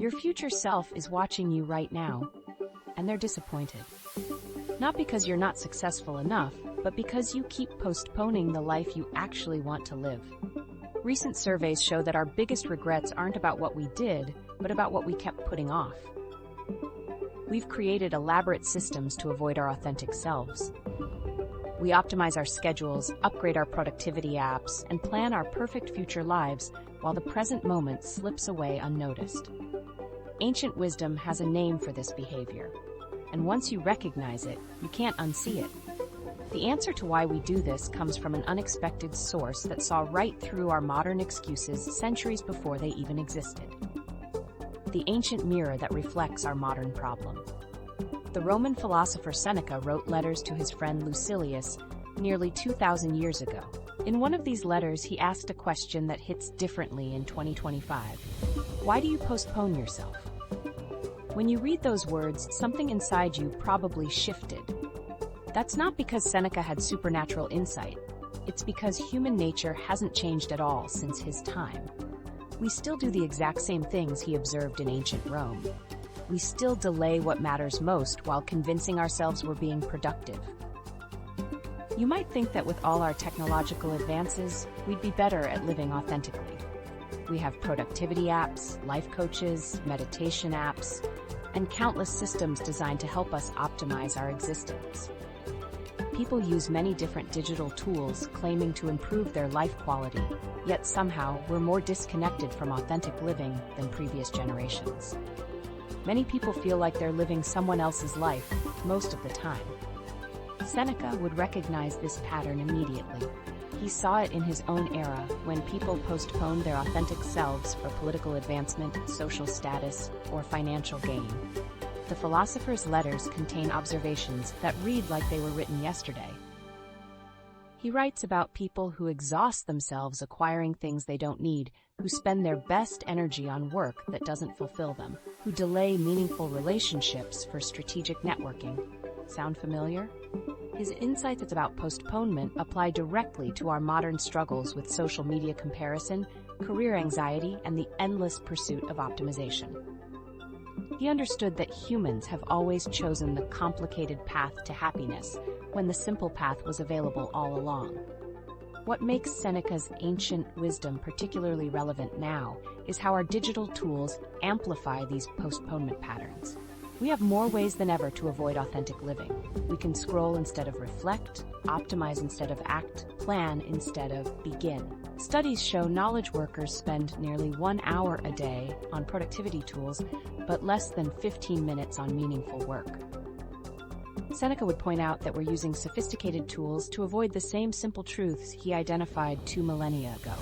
Your future self is watching you right now, and they're disappointed. Not because you're not successful enough, but because you keep postponing the life you actually want to live. Recent surveys show that our biggest regrets aren't about what we did, but about what we kept putting off. We've created elaborate systems to avoid our authentic selves. We optimize our schedules, upgrade our productivity apps, and plan our perfect future lives while the present moment slips away unnoticed. Ancient wisdom has a name for this behavior, and once you recognize it, you can't unsee it. The answer to why we do this comes from an unexpected source that saw right through our modern excuses centuries before they even existed. The ancient mirror that reflects our modern problem. The Roman philosopher Seneca wrote letters to his friend Lucilius nearly 2,000 years ago. In one of these letters, he asked a question that hits differently in 2025. Why do you postpone yourself? When you read those words, something inside you probably shifted. That's not because Seneca had supernatural insight. It's because human nature hasn't changed at all since his time. We still do the exact same things he observed in ancient Rome. We still delay what matters most while convincing ourselves we're being productive. You might think that with all our technological advances, we'd be better at living authentically. We have productivity apps, life coaches, meditation apps, and countless systems designed to help us optimize our existence. People use many different digital tools claiming to improve their life quality, yet somehow we're more disconnected from authentic living than previous generations. Many people feel like they're living someone else's life most of the time. Seneca would recognize this pattern immediately. He saw it in his own era when people postponed their authentic selves for political advancement, social status, or financial gain. The philosopher's letters contain observations that read like they were written yesterday. He writes about people who exhaust themselves acquiring things they don't need, who spend their best energy on work that doesn't fulfill them, who delay meaningful relationships for strategic networking. Sound familiar? His insights about postponement apply directly to our modern struggles with social media comparison, career anxiety, and the endless pursuit of optimization. He understood that humans have always chosen the complicated path to happiness when the simple path was available all along. What makes Seneca's ancient wisdom particularly relevant now is how our digital tools amplify these postponement patterns. We have more ways than ever to avoid authentic living. We can scroll instead of reflect, optimize instead of act, plan instead of begin. Studies show knowledge workers spend nearly 1 hour a day on productivity tools, but less than 15 minutes on meaningful work. Seneca would point out that we're using sophisticated tools to avoid the same simple truths he identified 2 millennia ago.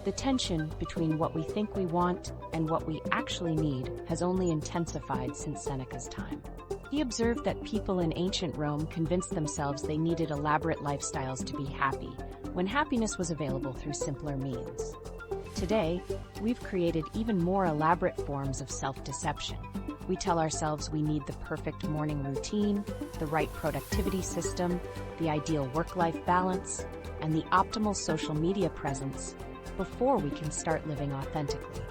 The tension between what we think we want and what we actually need has only intensified since Seneca's time. He observed that people in ancient Rome convinced themselves they needed elaborate lifestyles to be happy, when happiness was available through simpler means. Today, we've created even more elaborate forms of self-deception. We tell ourselves we need the perfect morning routine, the right productivity system, the ideal work-life balance, and the optimal social media presence before we can start living authentically.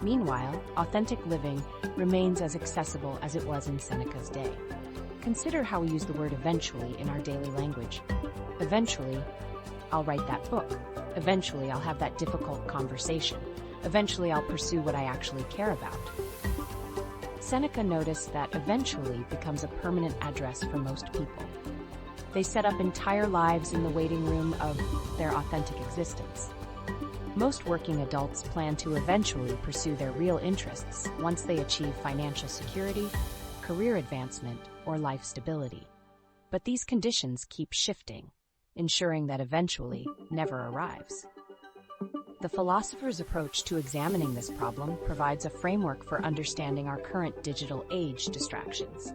Meanwhile, authentic living remains as accessible as it was in Seneca's day. Consider how we use the word eventually in our daily language. Eventually, I'll write that book. Eventually, I'll have that difficult conversation. Eventually, I'll pursue what I actually care about. Seneca noticed that eventually becomes a permanent address for most people. They set up entire lives in the waiting room of their authentic existence. Most working adults plan to eventually pursue their real interests once they achieve financial security, career advancement, or life stability. But these conditions keep shifting, ensuring that eventually never arrives. The philosopher's approach to examining this problem provides a framework for understanding our current digital age distractions.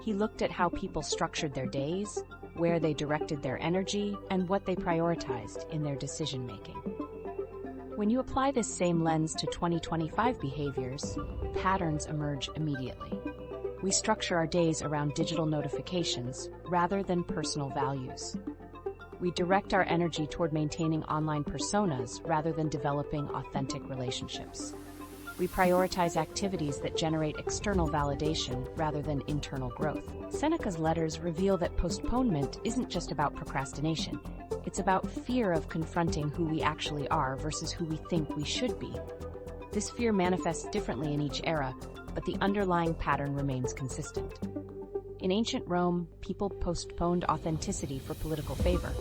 He looked at how people structured their days, where they directed their energy, and what they prioritized in their decision-making. When you apply this same lens to 2025 behaviors, patterns emerge immediately. We structure our days around digital notifications rather than personal values. We direct our energy toward maintaining online personas rather than developing authentic relationships. We prioritize activities that generate external validation rather than internal growth. Seneca's letters reveal that postponement isn't just about procrastination. It's about fear of confronting who we actually are versus who we think we should be. This fear manifests differently in each era, but the underlying pattern remains consistent. In ancient Rome, people postponed authenticity for political favor.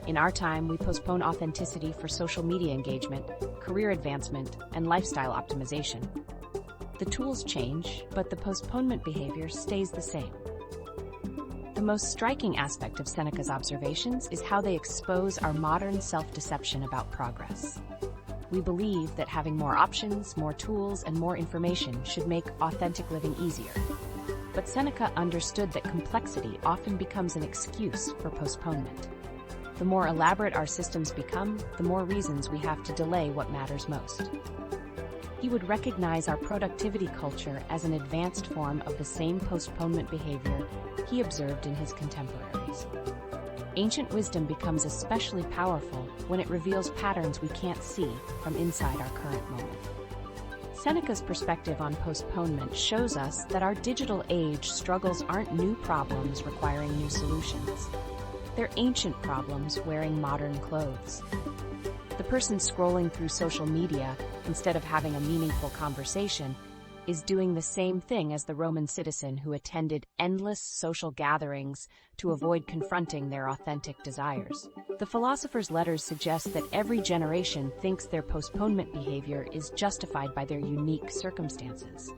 In our time, we postpone authenticity for social media engagement, career advancement, and lifestyle optimization. The tools change, but the postponement behavior stays the same. The most striking aspect of Seneca's observations is how they expose our modern self-deception about progress. We believe that having more options, more tools, and more information should make authentic living easier. But Seneca understood that complexity often becomes an excuse for postponement. The more elaborate our systems become, the more reasons we have to delay what matters most. He would recognize our productivity culture as an advanced form of the same postponement behavior he observed in his contemporaries. Ancient wisdom becomes especially powerful when it reveals patterns we can't see from inside our current moment. Seneca's perspective on postponement shows us that our digital age struggles aren't new problems requiring new solutions. They're ancient problems wearing modern clothes. The person scrolling through social media, instead of having a meaningful conversation, is doing the same thing as the Roman citizen who attended endless social gatherings to avoid confronting their authentic desires. The philosopher's letters suggest that every generation thinks their postponement behavior is justified by their unique circumstances.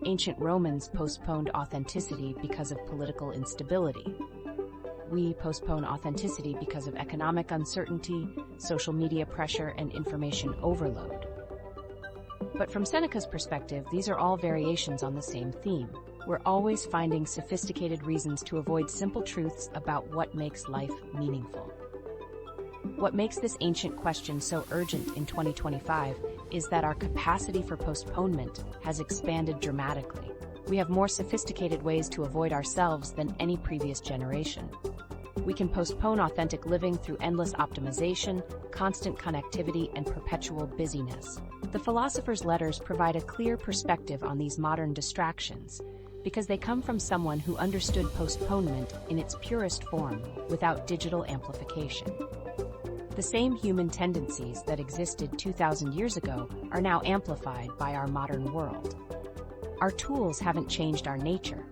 Ancient Romans postponed authenticity because of political instability. We postpone authenticity because of economic uncertainty, social media pressure, and information overload. But from Seneca's perspective, these are all variations on the same theme. We're always finding sophisticated reasons to avoid simple truths about what makes life meaningful. What makes this ancient question so urgent in 2025 is that our capacity for postponement has expanded dramatically. We have more sophisticated ways to avoid ourselves than any previous generation. We can postpone authentic living through endless optimization, constant connectivity, and perpetual busyness. The philosopher's letters provide a clear perspective on these modern distractions because they come from someone who understood postponement in its purest form without digital amplification. The same human tendencies that existed 2,000 years ago are now amplified by our modern world. Our tools haven't changed our nature.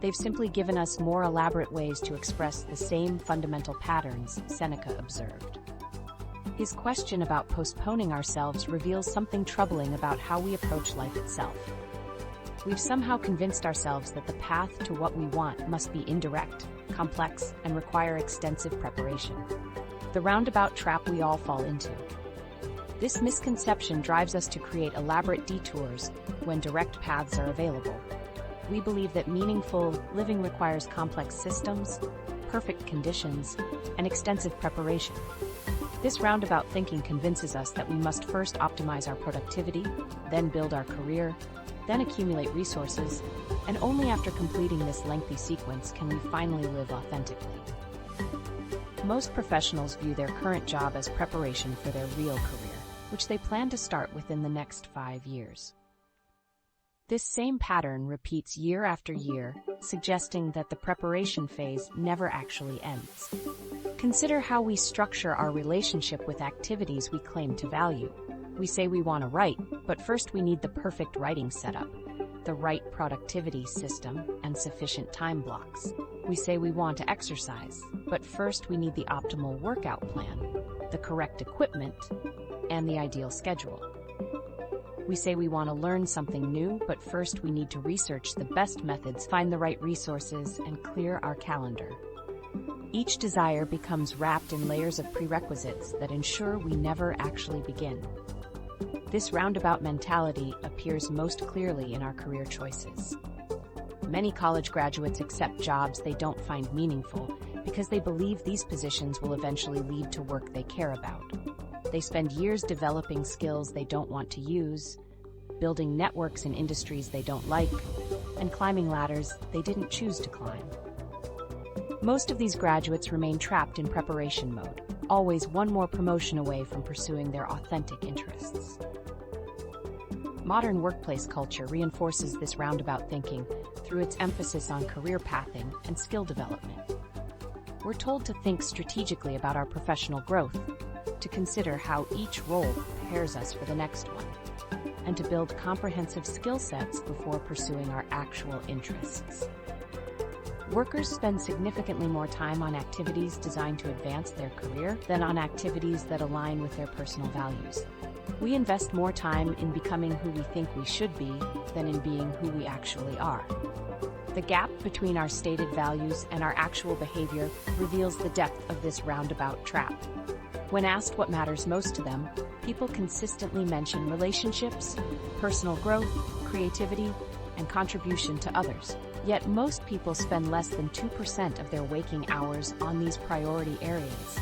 They've simply given us more elaborate ways to express the same fundamental patterns Seneca observed. His question about postponing ourselves reveals something troubling about how we approach life itself. We've somehow convinced ourselves that the path to what we want must be indirect, complex, and require extensive preparation. The roundabout trap we all fall into. This misconception drives us to create elaborate detours when direct paths are available. We believe that meaningful living requires complex systems, perfect conditions, and extensive preparation. This roundabout thinking convinces us that we must first optimize our productivity, then build our career, then accumulate resources, and only after completing this lengthy sequence can we finally live authentically. Most professionals view their current job as preparation for their real career, which they plan to start within the next 5 years. This same pattern repeats year after year, suggesting that the preparation phase never actually ends. Consider how we structure our relationship with activities we claim to value. We say we want to write, but first we need the perfect writing setup, the right productivity system, and sufficient time blocks. We say we want to exercise, but first we need the optimal workout plan, the correct equipment, and the ideal schedule. We say we want to learn something new, but first we need to research the best methods, find the right resources, and clear our calendar. Each desire becomes wrapped in layers of prerequisites that ensure we never actually begin. This roundabout mentality appears most clearly in our career choices. Many college graduates accept jobs they don't find meaningful because they believe these positions will eventually lead to work they care about. They spend years developing skills they don't want to use, building networks in industries they don't like, and climbing ladders they didn't choose to climb. Most of these graduates remain trapped in preparation mode, always one more promotion away from pursuing their authentic interests. Modern workplace culture reinforces this roundabout thinking through its emphasis on career pathing and skill development. We're told to think strategically about our professional growth, to consider how each role prepares us for the next one, and to build comprehensive skill sets before pursuing our actual interests. Workers spend significantly more time on activities designed to advance their career than on activities that align with their personal values. We invest more time in becoming who we think we should be than in being who we actually are. The gap between our stated values and our actual behavior reveals the depth of this roundabout trap. When asked what matters most to them, people consistently mention relationships, personal growth, creativity, and contribution to others. Yet most people spend less than 2% of their waking hours on these priority areas.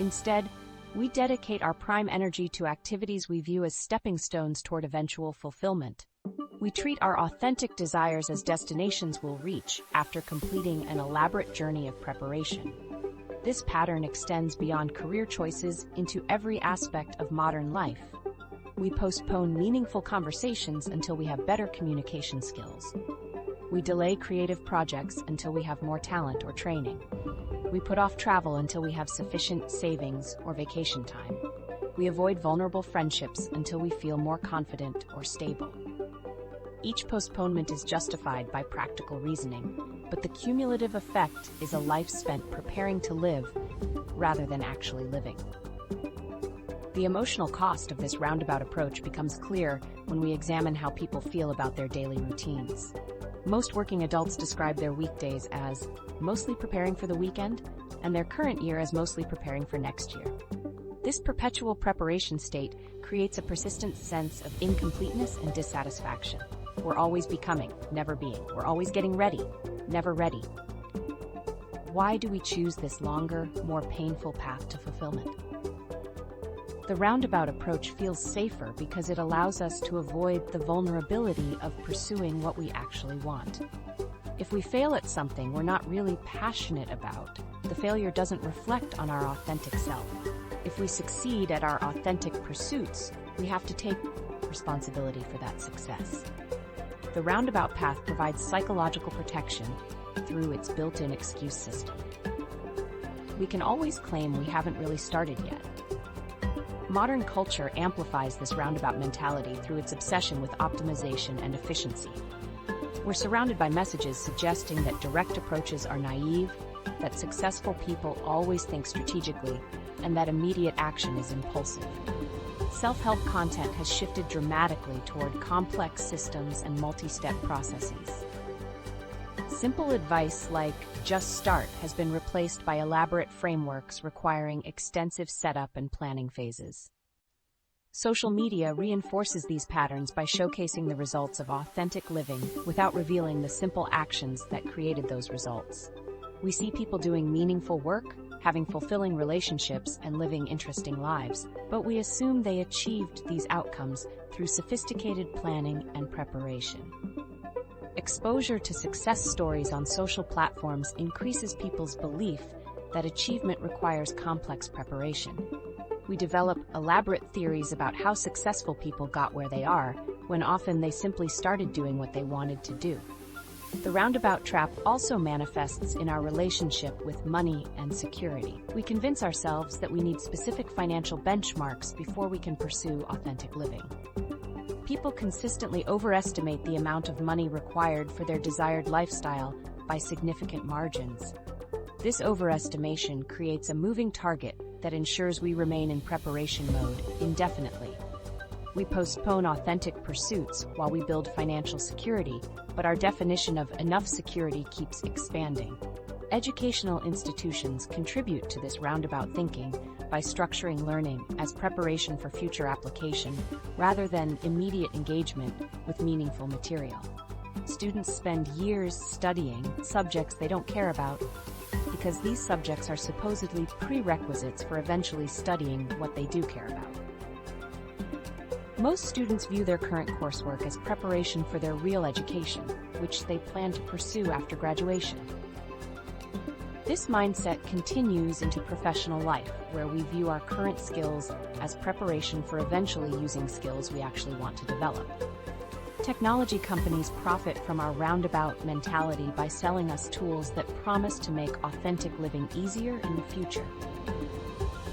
Instead, we dedicate our prime energy to activities we view as stepping stones toward eventual fulfillment. We treat our authentic desires as destinations we'll reach after completing an elaborate journey of preparation. This pattern extends beyond career choices into every aspect of modern life. We postpone meaningful conversations until we have better communication skills. We delay creative projects until we have more talent or training. We put off travel until we have sufficient savings or vacation time. We avoid vulnerable friendships until we feel more confident or stable. Each postponement is justified by practical reasoning, but the cumulative effect is a life spent preparing to live rather than actually living. The emotional cost of this roundabout approach becomes clear when we examine how people feel about their daily routines. Most working adults describe their weekdays as mostly preparing for the weekend and their current year as mostly preparing for next year. This perpetual preparation state creates a persistent sense of incompleteness and dissatisfaction. We're always becoming, never being. We're always getting ready, never ready. Why do we choose this longer, more painful path to fulfillment? The roundabout approach feels safer because it allows us to avoid the vulnerability of pursuing what we actually want. If we fail at something we're not really passionate about, the failure doesn't reflect on our authentic self. If we succeed at our authentic pursuits, we have to take responsibility for that success. The roundabout path provides psychological protection through its built-in excuse system. We can always claim we haven't really started yet. Modern culture amplifies this roundabout mentality through its obsession with optimization and efficiency. We're surrounded by messages suggesting that direct approaches are naive, that successful people always think strategically, and that immediate action is impulsive. Self-help content has shifted dramatically toward complex systems and multi-step processes. Simple advice like "just start" has been replaced by elaborate frameworks requiring extensive setup and planning phases. Social media reinforces these patterns by showcasing the results of authentic living without revealing the simple actions that created those results. We see people doing meaningful work, having fulfilling relationships, and living interesting lives, but we assume they achieved these outcomes through sophisticated planning and preparation. Exposure to success stories on social platforms increases people's belief that achievement requires complex preparation. We develop elaborate theories about how successful people got where they are, when often they simply started doing what they wanted to do. The roundabout trap also manifests in our relationship with money and security. We convince ourselves that we need specific financial benchmarks before we can pursue authentic living. People consistently overestimate the amount of money required for their desired lifestyle by significant margins. This overestimation creates a moving target that ensures we remain in preparation mode indefinitely. We postpone authentic pursuits while we build financial security, but our definition of enough security keeps expanding. Educational institutions contribute to this roundabout thinking by structuring learning as preparation for future application rather than immediate engagement with meaningful material. Students spend years studying subjects they don't care about because these subjects are supposedly prerequisites for eventually studying what they do care about. Most students view their current coursework as preparation for their real education, which they plan to pursue after graduation. This mindset continues into professional life, where we view our current skills as preparation for eventually using skills we actually want to develop. Technology companies profit from our roundabout mentality by selling us tools that promise to make authentic living easier in the future.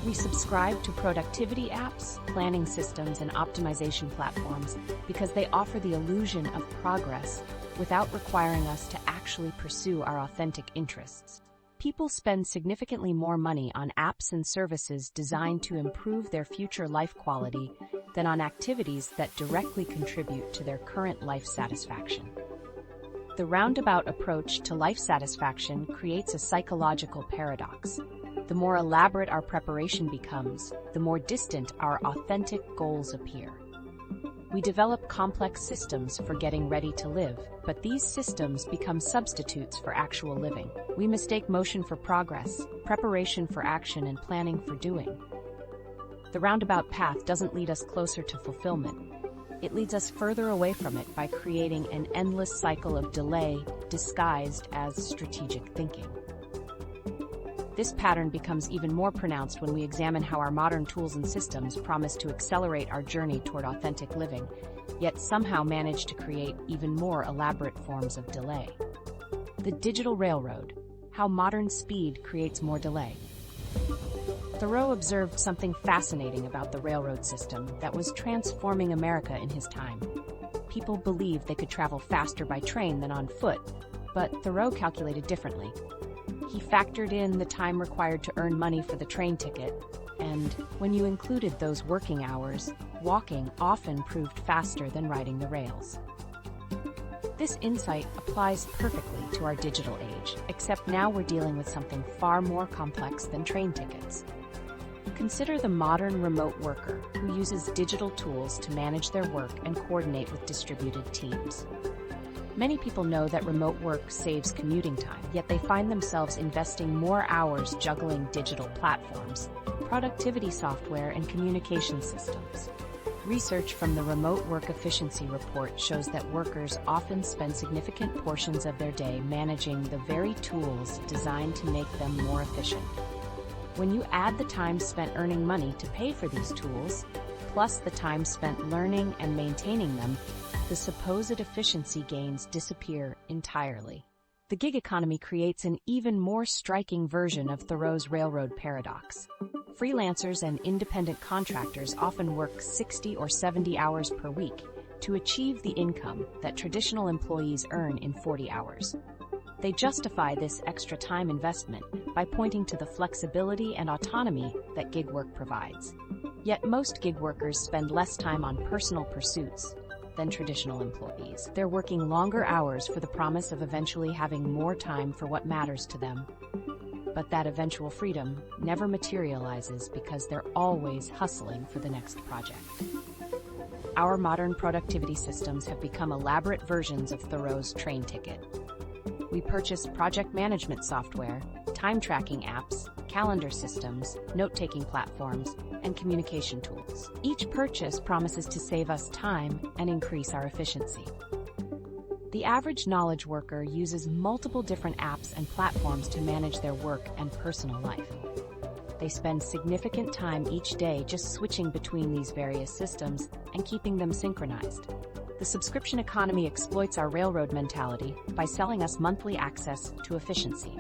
We subscribe to productivity apps, planning systems, and optimization platforms because they offer the illusion of progress without requiring us to actually pursue our authentic interests. People spend significantly more money on apps and services designed to improve their future life quality than on activities that directly contribute to their current life satisfaction. The roundabout approach to life satisfaction creates a psychological paradox. The more elaborate our preparation becomes, the more distant our authentic goals appear. We develop complex systems for getting ready to live, but these systems become substitutes for actual living. We mistake motion for progress, preparation for action, and planning for doing. The roundabout path doesn't lead us closer to fulfillment. It leads us further away from it by creating an endless cycle of delay disguised as strategic thinking. This pattern becomes even more pronounced when we examine how our modern tools and systems promise to accelerate our journey toward authentic living, yet somehow manage to create even more elaborate forms of delay. The digital railroad: how modern speed creates more delay. Thoreau observed something fascinating about the railroad system that was transforming America in his time. People believed they could travel faster by train than on foot, but Thoreau calculated differently. He factored in the time required to earn money for the train ticket, and when you included those working hours, walking often proved faster than riding the rails. This insight applies perfectly to our digital age, except now we're dealing with something far more complex than train tickets. Consider the modern remote worker who uses digital tools to manage their work and coordinate with distributed teams. Many people know that remote work saves commuting time, yet they find themselves investing more hours juggling digital platforms, productivity software, and communication systems. Research from the Remote Work Efficiency Report shows that workers often spend significant portions of their day managing the very tools designed to make them more efficient. When you add the time spent earning money to pay for these tools, plus the time spent learning and maintaining them, the supposed efficiency gains disappear entirely. The gig economy creates an even more striking version of Thoreau's railroad paradox. Freelancers and independent contractors often work 60 or 70 hours per week to achieve the income that traditional employees earn in 40 hours. They justify this extra time investment by pointing to the flexibility and autonomy that gig work provides. Yet most gig workers spend less time on personal pursuits than traditional employees. They're working longer hours for the promise of eventually having more time for what matters to them. But that eventual freedom never materializes because they're always hustling for the next project. Our modern productivity systems have become elaborate versions of Thoreau's train ticket. We purchase project management software, time tracking apps, calendar systems, note-taking platforms, and communication tools. Each purchase promises to save us time and increase our efficiency. The average knowledge worker uses multiple different apps and platforms to manage their work and personal life. They spend significant time each day just switching between these various systems and keeping them synchronized. The subscription economy exploits our railroad mentality by selling us monthly access to efficiency.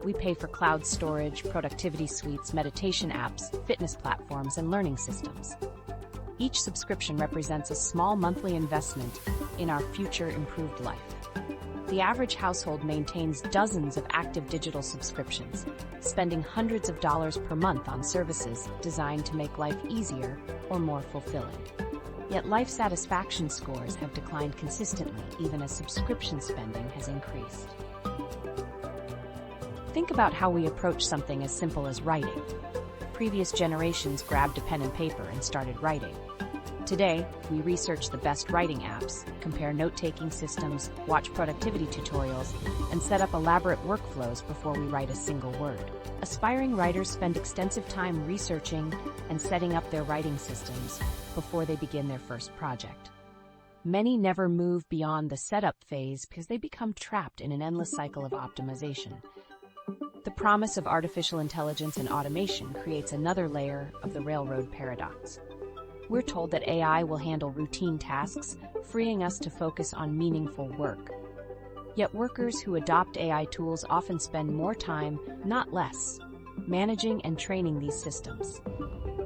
We pay for cloud storage, productivity suites, meditation apps, fitness platforms, and learning systems. Each subscription represents a small monthly investment in our future improved life. The average household maintains dozens of active digital subscriptions, spending hundreds of dollars per month on services designed to make life easier or more fulfilling. Yet life satisfaction scores have declined consistently even as subscription spending has increased. Think about how we approach something as simple as writing. Previous generations grabbed a pen and paper and started writing. Today, we research the best writing apps, compare note-taking systems, watch productivity tutorials, and set up elaborate workflows before we write a single word. Aspiring writers spend extensive time researching and setting up their writing systems before they begin their first project. Many never move beyond the setup phase because they become trapped in an endless cycle of optimization. The promise of artificial intelligence and automation creates another layer of the railroad paradox. We're told that AI will handle routine tasks, freeing us to focus on meaningful work. Yet workers who adopt AI tools often spend more time, not less, managing and training these systems.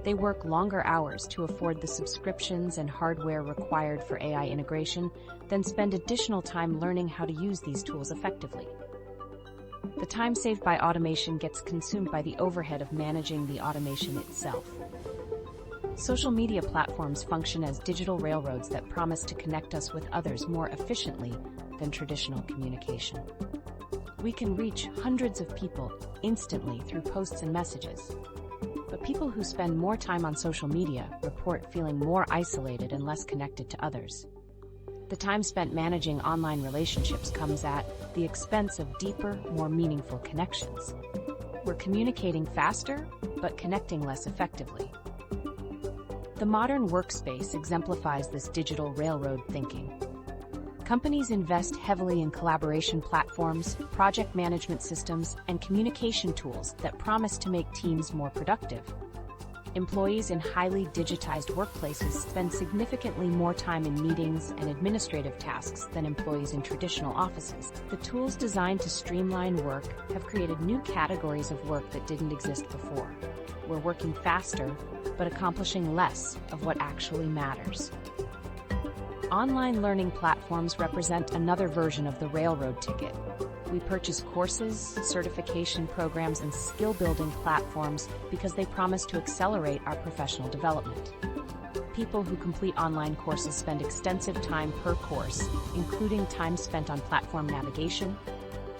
They work longer hours to afford the subscriptions and hardware required for AI integration, then spend additional time learning how to use these tools effectively. The time saved by automation gets consumed by the overhead of managing the automation itself. Social media platforms function as digital railroads that promise to connect us with others more efficiently than traditional communication. We can reach hundreds of people instantly through posts and messages. But people who spend more time on social media report feeling more isolated and less connected to others. The time spent managing online relationships comes at the expense of deeper, more meaningful connections. We're communicating faster, but connecting less effectively. The modern workspace exemplifies this digital railroad thinking. Companies invest heavily in collaboration platforms, project management systems, and communication tools that promise to make teams more productive. Employees in highly digitized workplaces spend significantly more time in meetings and administrative tasks than employees in traditional offices. The tools designed to streamline work have created new categories of work that didn't exist before. We're working faster, but accomplishing less of what actually matters. Online learning platforms represent another version of the railroad ticket. We purchase courses, certification programs, and skill-building platforms because they promise to accelerate our professional development. People who complete online courses spend extensive time per course, including time spent on platform navigation,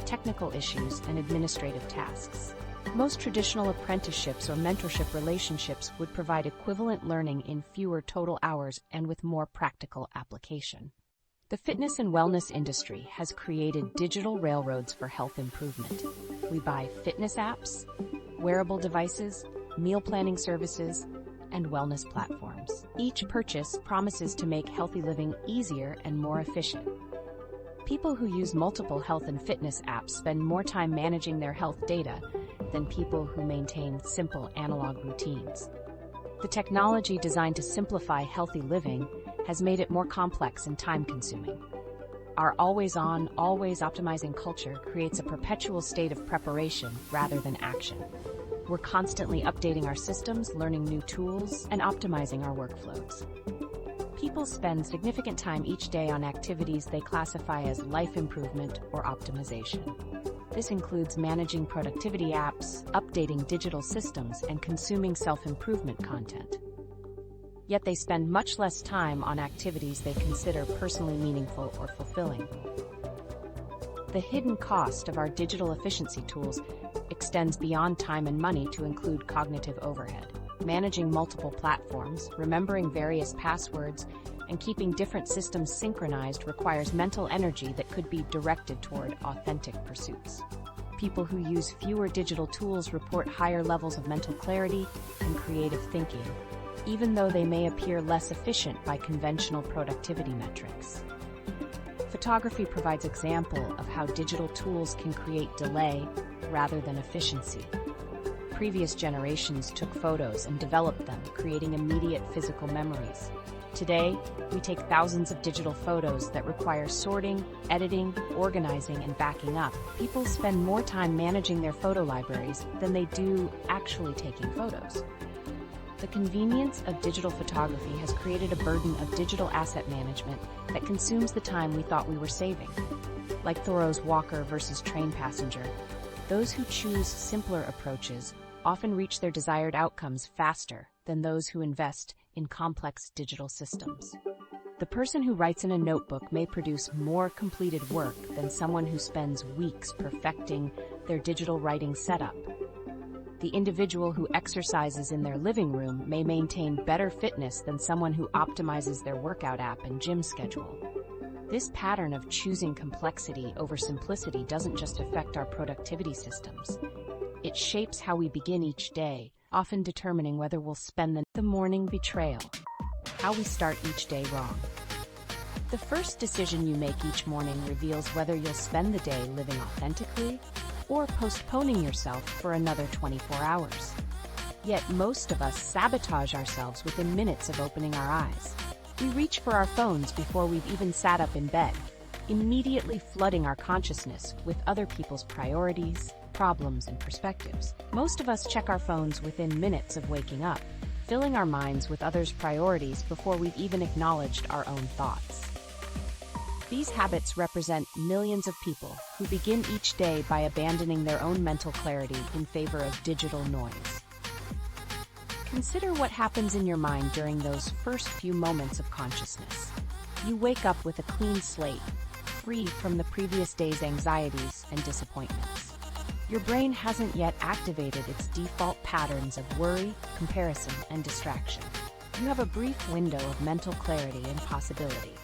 technical issues, and administrative tasks. Most traditional apprenticeships or mentorship relationships would provide equivalent learning in fewer total hours and with more practical application. The fitness and wellness industry has created digital railroads for health improvement. We buy fitness apps, wearable devices, meal planning services, and wellness platforms. Each purchase promises to make healthy living easier and more efficient. People who use multiple health and fitness apps spend more time managing their health data than people who maintain simple analog routines. The technology designed to simplify healthy living has made it more complex and time-consuming. Our always-on, always-optimizing culture creates a perpetual state of preparation rather than action. We're constantly updating our systems, learning new tools, and optimizing our workflows. People spend significant time each day on activities they classify as life improvement or optimization. This includes managing productivity apps, updating digital systems, and consuming self-improvement content. Yet they spend much less time on activities they consider personally meaningful or fulfilling. The hidden cost of our digital efficiency tools extends beyond time and money to include cognitive overhead. Managing multiple platforms, remembering various passwords, and keeping different systems synchronized requires mental energy that could be directed toward authentic pursuits. People who use fewer digital tools report higher levels of mental clarity and creative thinking, even though they may appear less efficient by conventional productivity metrics. Photography provides example of how digital tools can create delay rather than efficiency. Previous generations took photos and developed them, creating immediate physical memories. Today, we take thousands of digital photos that require sorting, editing, organizing, and backing up. People spend more time managing their photo libraries than they do actually taking photos. The convenience of digital photography has created a burden of digital asset management that consumes the time we thought we were saving. Like Thoreau's walker versus train passenger, those who choose simpler approaches often reach their desired outcomes faster than those who invest in complex digital systems. The person who writes in a notebook may produce more completed work than someone who spends weeks perfecting their digital writing setup. The individual who exercises in their living room may maintain better fitness than someone who optimizes their workout app and gym schedule. This pattern of choosing complexity over simplicity doesn't just affect our productivity systems. It shapes how we begin each day, often determining whether we'll spend the morning betrayal, how we start each day wrong. The first decision you make each morning reveals whether you'll spend the day living authentically or postponing yourself for another 24 hours. Yet most of us sabotage ourselves within minutes of opening our eyes. We reach for our phones before we've even sat up in bed, immediately flooding our consciousness with other people's priorities, problems, and perspectives. Most of us check our phones within minutes of waking up, filling our minds with others' priorities before we've even acknowledged our own thoughts. These habits represent millions of people who begin each day by abandoning their own mental clarity in favor of digital noise. Consider what happens in your mind during those first few moments of consciousness. You wake up with a clean slate, free from the previous day's anxieties and disappointments. Your brain hasn't yet activated its default patterns of worry, comparison, and distraction. You have a brief window of mental clarity and possibility.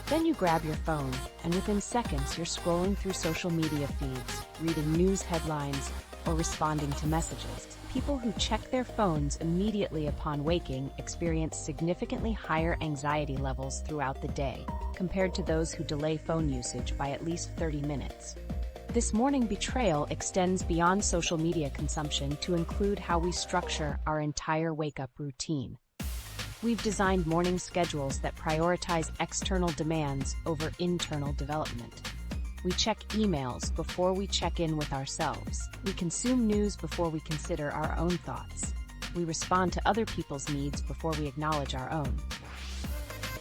Then you grab your phone, and within seconds you're scrolling through social media feeds, reading news headlines, or responding to messages. People who check their phones immediately upon waking experience significantly higher anxiety levels throughout the day, compared to those who delay phone usage by at least 30 minutes. This morning betrayal extends beyond social media consumption to include how we structure our entire wake-up routine. We've designed morning schedules that prioritize external demands over internal development. We check emails before we check in with ourselves. We consume news before we consider our own thoughts. We respond to other people's needs before we acknowledge our own.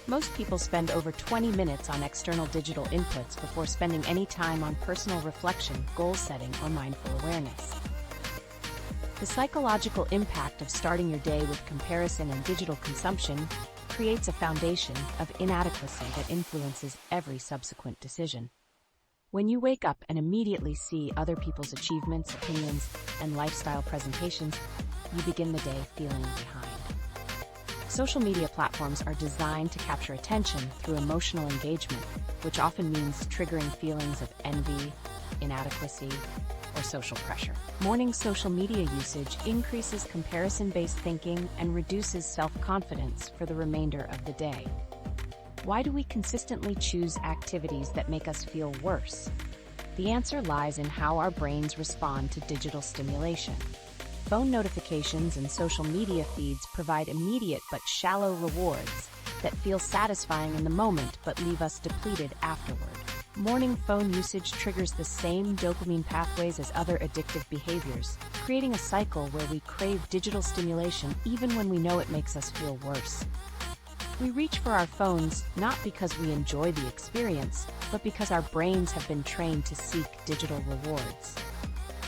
Most people spend over 20 minutes on external digital inputs before spending any time on personal reflection, goal setting, or mindful awareness. The psychological impact of starting your day with comparison and digital consumption creates a foundation of inadequacy that influences every subsequent decision. When you wake up and immediately see other people's achievements, opinions, and lifestyle presentations, you begin the day feeling behind. Social media platforms are designed to capture attention through emotional engagement, which often means triggering feelings of envy, inadequacy, or social pressure. Morning social media usage increases comparison-based thinking and reduces self-confidence for the remainder of the day. Why do we consistently choose activities that make us feel worse? The answer lies in how our brains respond to digital stimulation. Phone notifications and social media feeds provide immediate but shallow rewards that feel satisfying in the moment but leave us depleted afterward. Morning phone usage triggers the same dopamine pathways as other addictive behaviors, creating a cycle where we crave digital stimulation even when we know it makes us feel worse. We reach for our phones not because we enjoy the experience, but because our brains have been trained to seek digital rewards.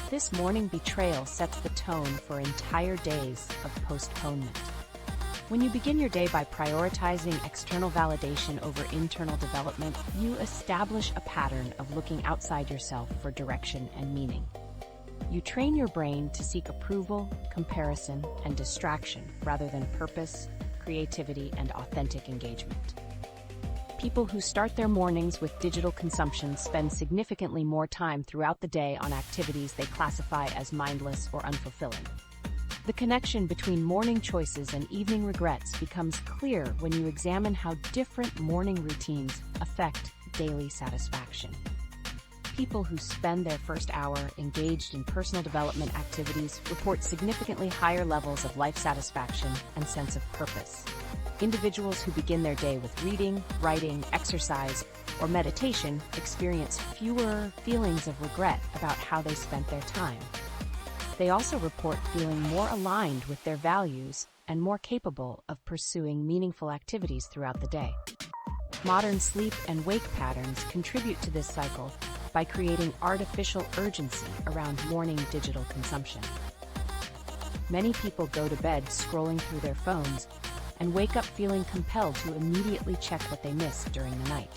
This morning betrayal sets the tone for entire days of postponement. When you begin your day by prioritizing external validation over internal development, you establish a pattern of looking outside yourself for direction and meaning. You train your brain to seek approval, comparison, and distraction rather than purpose, creativity, and authentic engagement. People who start their mornings with digital consumption spend significantly more time throughout the day on activities they classify as mindless or unfulfilling. The connection between morning choices and evening regrets becomes clear when you examine how different morning routines affect daily satisfaction. People who spend their first hour engaged in personal development activities report significantly higher levels of life satisfaction and sense of purpose. Individuals who begin their day with reading, writing, exercise, or meditation experience fewer feelings of regret about how they spent their time. They also report feeling more aligned with their values and more capable of pursuing meaningful activities throughout the day. Modern sleep and wake patterns contribute to this cycle by creating artificial urgency around morning digital consumption. Many people go to bed scrolling through their phones and wake up feeling compelled to immediately check what they missed during the night.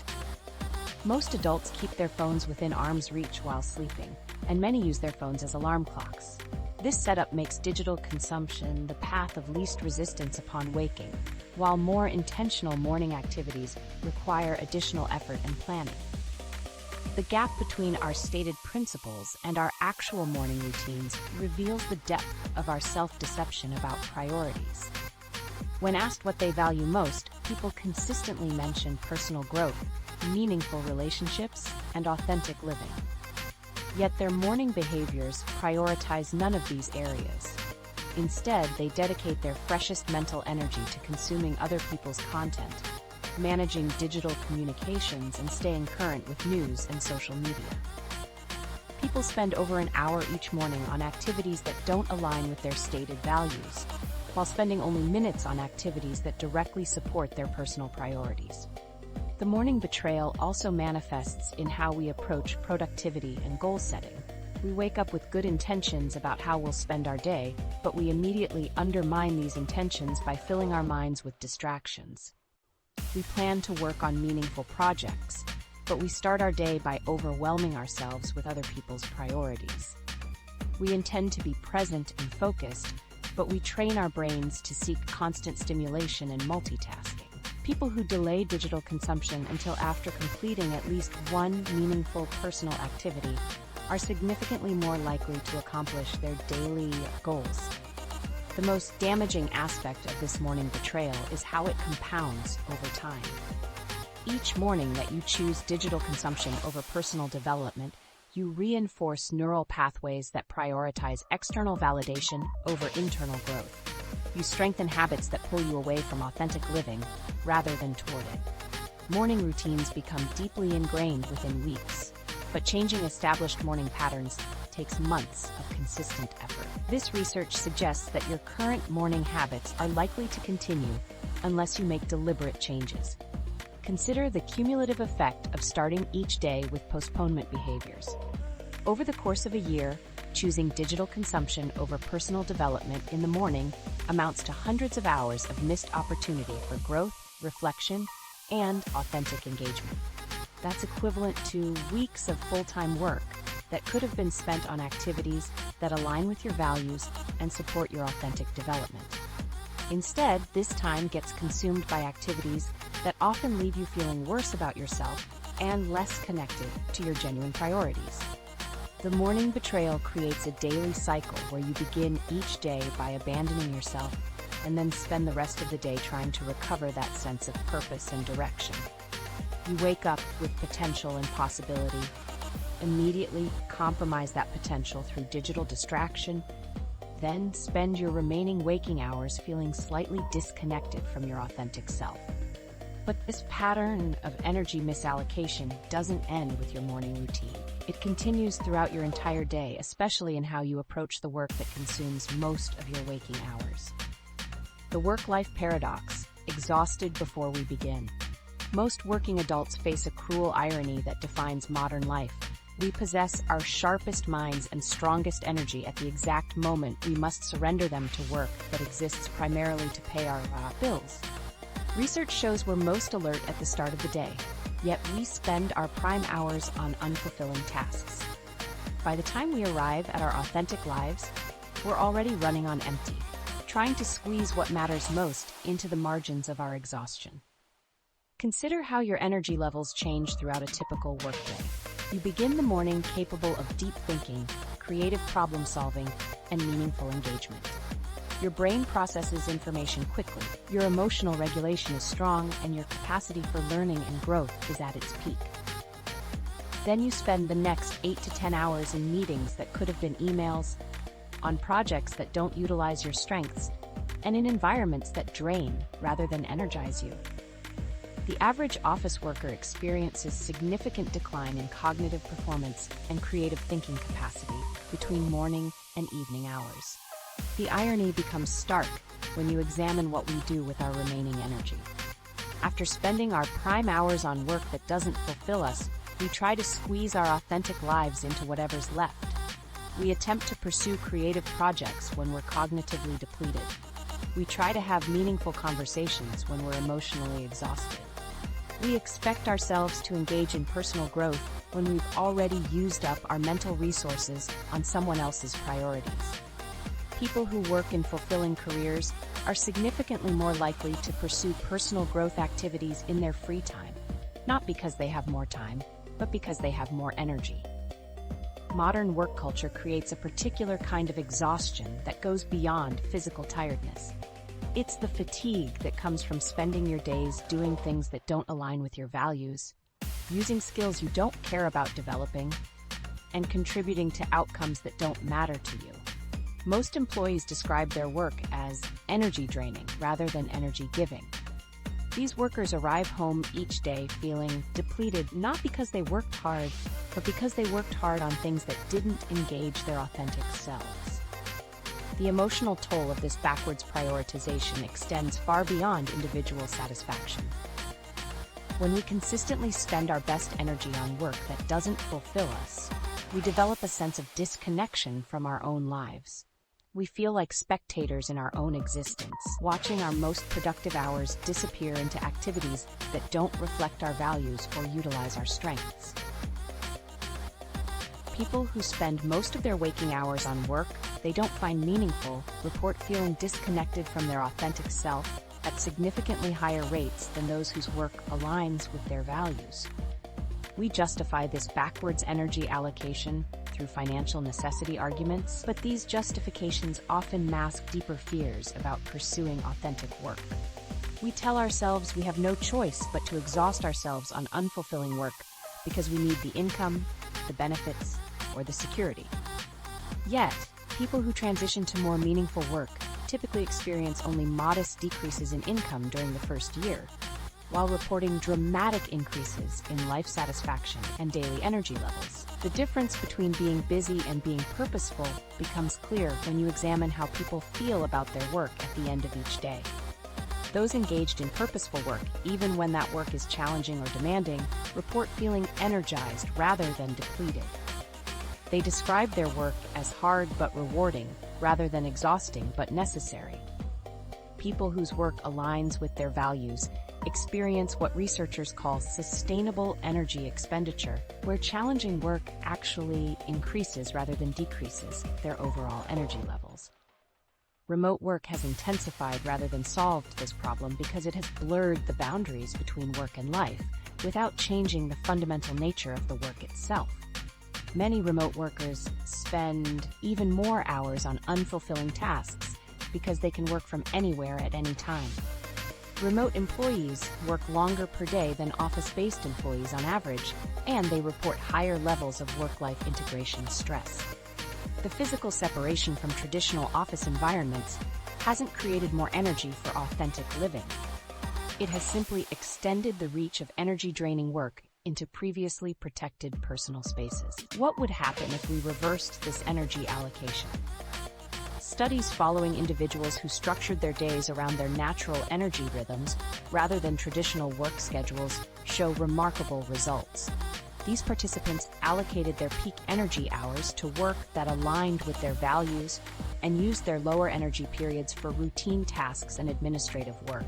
Most adults keep their phones within arm's reach while sleeping, and many use their phones as alarm clocks. This setup makes digital consumption the path of least resistance upon waking, while more intentional morning activities require additional effort and planning. The gap between our stated principles and our actual morning routines reveals the depth of our self-deception about priorities. When asked what they value most, people consistently mention personal growth, meaningful relationships, and authentic living. Yet their morning behaviors prioritize none of these areas. Instead, they dedicate their freshest mental energy to consuming other people's content, managing digital communications, and staying current with news and social media. People spend over an hour each morning on activities that don't align with their stated values, while spending only minutes on activities that directly support their personal priorities. The morning betrayal also manifests in how we approach productivity and goal setting. We wake up with good intentions about how we'll spend our day, but we immediately undermine these intentions by filling our minds with distractions. We plan to work on meaningful projects, but we start our day by overwhelming ourselves with other people's priorities. We intend to be present and focused, but we train our brains to seek constant stimulation and multitasking. People who delay digital consumption until after completing at least one meaningful personal activity are significantly more likely to accomplish their daily goals. The most damaging aspect of this morning betrayal is how it compounds over time. Each morning that you choose digital consumption over personal development, you reinforce neural pathways that prioritize external validation over internal growth. You strengthen habits that pull you away from authentic living rather than toward it. Morning routines become deeply ingrained within weeks, but changing established morning patterns takes months of consistent effort. This research suggests that your current morning habits are likely to continue unless you make deliberate changes. Consider the cumulative effect of starting each day with postponement behaviors. Over the course of a year, choosing digital consumption over personal development in the morning amounts to hundreds of hours of missed opportunity for growth, reflection, and authentic engagement. That's equivalent to weeks of full-time work that could have been spent on activities that align with your values and support your authentic development. Instead, this time gets consumed by activities that often leave you feeling worse about yourself and less connected to your genuine priorities. The morning betrayal creates a daily cycle where you begin each day by abandoning yourself and then spend the rest of the day trying to recover that sense of purpose and direction. You wake up with potential and possibility, immediately compromise that potential through digital distraction, then spend your remaining waking hours feeling slightly disconnected from your authentic self. But this pattern of energy misallocation doesn't end with your morning routine. It continues throughout your entire day, especially in how you approach the work that consumes most of your waking hours. The work-life paradox, exhausted before we begin. Most working adults face a cruel irony that defines modern life. We possess our sharpest minds and strongest energy at the exact moment we must surrender them to work that exists primarily to pay our bills. Research shows we're most alert at the start of the day, yet we spend our prime hours on unfulfilling tasks. By the time we arrive at our authentic lives, we're already running on empty, trying to squeeze what matters most into the margins of our exhaustion. Consider how your energy levels change throughout a typical workday. You begin the morning capable of deep thinking, creative problem solving, and meaningful engagement. Your brain processes information quickly, your emotional regulation is strong, and your capacity for learning and growth is at its peak. Then you spend the next 8 to 10 hours in meetings that could have been emails, on projects that don't utilize your strengths, and in environments that drain rather than energize you. The average office worker experiences significant decline in cognitive performance and creative thinking capacity between morning and evening hours. The irony becomes stark when you examine what we do with our remaining energy. After spending our prime hours on work that doesn't fulfill us, we try to squeeze our authentic lives into whatever's left. We attempt to pursue creative projects when we're cognitively depleted. We try to have meaningful conversations when we're emotionally exhausted. We expect ourselves to engage in personal growth when we've already used up our mental resources on someone else's priorities. People who work in fulfilling careers are significantly more likely to pursue personal growth activities in their free time, not because they have more time, but because they have more energy. Modern work culture creates a particular kind of exhaustion that goes beyond physical tiredness. It's the fatigue that comes from spending your days doing things that don't align with your values, using skills you don't care about developing, and contributing to outcomes that don't matter to you. Most employees describe their work as energy draining rather than energy giving. These workers arrive home each day feeling depleted, not because they worked hard, but because they worked hard on things that didn't engage their authentic selves. The emotional toll of this backwards prioritization extends far beyond individual satisfaction. When we consistently spend our best energy on work that doesn't fulfill us, we develop a sense of disconnection from our own lives. We feel like spectators in our own existence, watching our most productive hours disappear into activities that don't reflect our values or utilize our strengths. People who spend most of their waking hours on work they don't find meaningful report feeling disconnected from their authentic self at significantly higher rates than those whose work aligns with their values. We justify this backwards energy allocation through financial necessity arguments, but these justifications often mask deeper fears about pursuing authentic work. We tell ourselves we have no choice but to exhaust ourselves on unfulfilling work because we need the income, the benefits, or the security. Yet, people who transition to more meaningful work typically experience only modest decreases in income during the first year, while reporting dramatic increases in life satisfaction and daily energy levels. The difference between being busy and being purposeful becomes clear when you examine how people feel about their work at the end of each day. Those engaged in purposeful work, even when that work is challenging or demanding, report feeling energized rather than depleted. They describe their work as hard but rewarding, rather than exhausting but necessary. People whose work aligns with their values experience what researchers call sustainable energy expenditure, where challenging work actually increases rather than decreases their overall energy levels. Remote work has intensified rather than solved this problem because it has blurred the boundaries between work and life without changing the fundamental nature of the work itself. Many remote workers spend even more hours on unfulfilling tasks because they can work from anywhere at any time. Remote employees work longer per day than office-based employees on average, and they report higher levels of work-life integration stress. The physical separation from traditional office environments hasn't created more energy for authentic living. It has simply extended the reach of energy-draining work into previously protected personal spaces. What would happen if we reversed this energy allocation? Studies following individuals who structured their days around their natural energy rhythms rather than traditional work schedules show remarkable results. These participants allocated their peak energy hours to work that aligned with their values and used their lower energy periods for routine tasks and administrative work.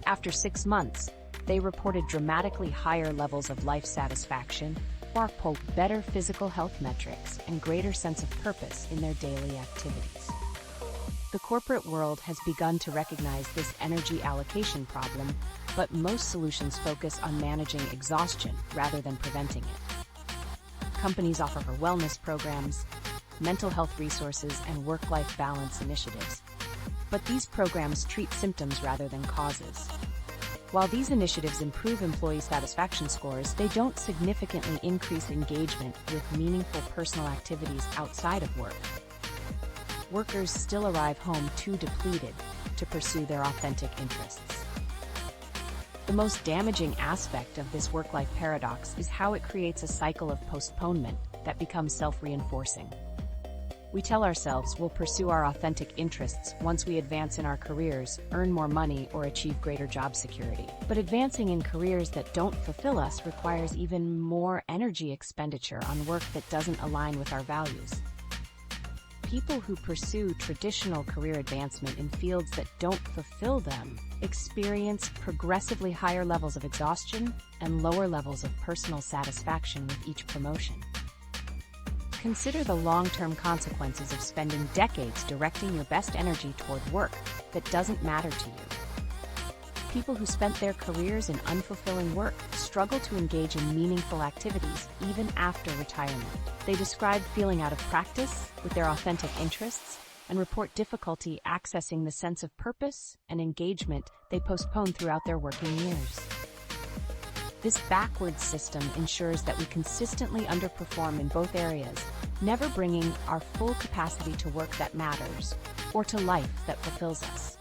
After 6 months, they reported dramatically higher levels of life satisfaction, better physical health metrics, and greater sense of purpose in their daily activities. The corporate world has begun to recognize this energy allocation problem, but most solutions focus on managing exhaustion rather than preventing it. Companies offer wellness programs, mental health resources, and work-life balance initiatives. But these programs treat symptoms rather than causes. While these initiatives improve employee satisfaction scores, they don't significantly increase engagement with meaningful personal activities outside of work. Workers still arrive home too depleted to pursue their authentic interests. The most damaging aspect of this work-life paradox is how it creates a cycle of postponement that becomes self-reinforcing. We tell ourselves we'll pursue our authentic interests once we advance in our careers, earn more money, or achieve greater job security. But advancing in careers that don't fulfill us requires even more energy expenditure on work that doesn't align with our values. People who pursue traditional career advancement in fields that don't fulfill them experience progressively higher levels of exhaustion and lower levels of personal satisfaction with each promotion. Consider the long-term consequences of spending decades directing your best energy toward work that doesn't matter to you. People who spent their careers in unfulfilling work struggle to engage in meaningful activities even after retirement. They describe feeling out of practice with their authentic interests and report difficulty accessing the sense of purpose and engagement they postpone throughout their working years. This backwards system ensures that we consistently underperform in both areas, never bringing our full capacity to work that matters or to life that fulfills us.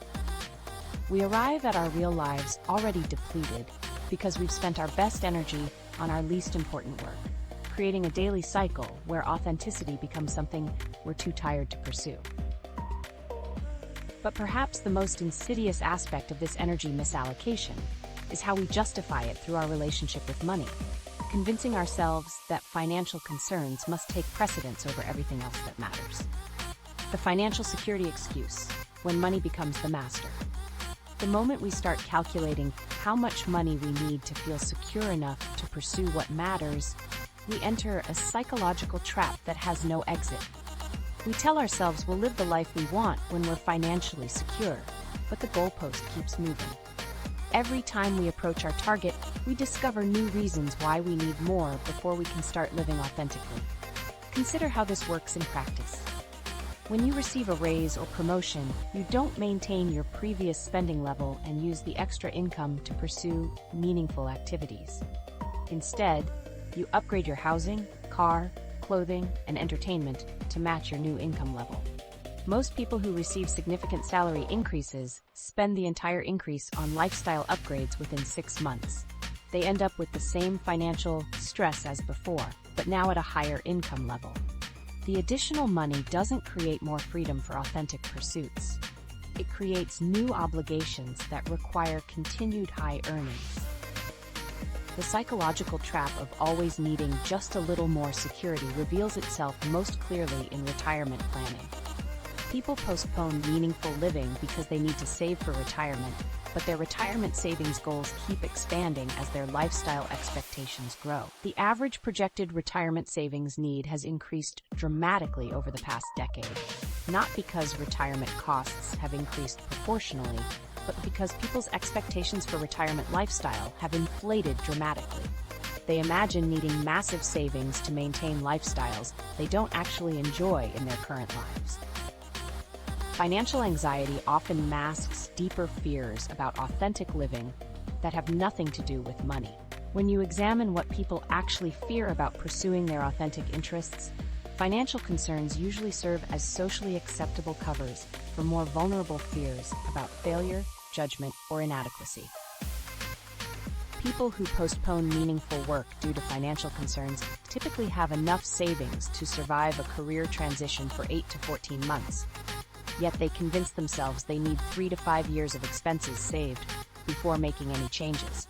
We arrive at our real lives already depleted because we've spent our best energy on our least important work, creating a daily cycle where authenticity becomes something we're too tired to pursue. But perhaps the most insidious aspect of this energy misallocation is how we justify it through our relationship with money, convincing ourselves that financial concerns must take precedence over everything else that matters. The financial security excuse, when money becomes the master. The moment we start calculating how much money we need to feel secure enough to pursue what matters, we enter a psychological trap that has no exit. We tell ourselves we'll live the life we want when we're financially secure, but the goalpost keeps moving. Every time we approach our target, we discover new reasons why we need more before we can start living authentically. Consider how this works in practice. When you receive a raise or promotion, you don't maintain your previous spending level and use the extra income to pursue meaningful activities. Instead, you upgrade your housing, car, clothing, and entertainment to match your new income level. Most people who receive significant salary increases spend the entire increase on lifestyle upgrades within 6 months. They end up with the same financial stress as before, but now at a higher income level. The additional money doesn't create more freedom for authentic pursuits. It creates new obligations that require continued high earnings. The psychological trap of always needing just a little more security reveals itself most clearly in retirement planning. People postpone meaningful living because they need to save for retirement, but their retirement savings goals keep expanding as their lifestyle expectations grow. The average projected retirement savings need has increased dramatically over the past decade, not because retirement costs have increased proportionally, but because people's expectations for retirement lifestyle have inflated dramatically. They imagine needing massive savings to maintain lifestyles they don't actually enjoy in their current lives. Financial anxiety often masks deeper fears about authentic living that have nothing to do with money. When you examine what people actually fear about pursuing their authentic interests, financial concerns usually serve as socially acceptable covers for more vulnerable fears about failure, judgment, or inadequacy. People who postpone meaningful work due to financial concerns typically have enough savings to survive a career transition for 8 to 14 months. Yet they convince themselves they need 3 to 5 years of expenses saved before making any changes.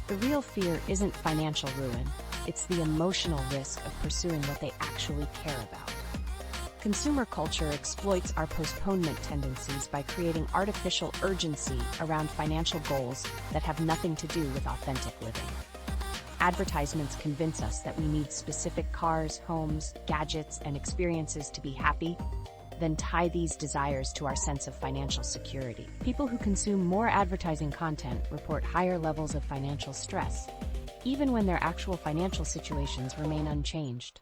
The real fear isn't financial ruin, it's the emotional risk of pursuing what they actually care about. Consumer culture exploits our postponement tendencies by creating artificial urgency around financial goals that have nothing to do with authentic living. Advertisements convince us that we need specific cars, homes, gadgets, and experiences to be happy, then tie these desires to our sense of financial security. People who consume more advertising content report higher levels of financial stress, even when their actual financial situations remain unchanged.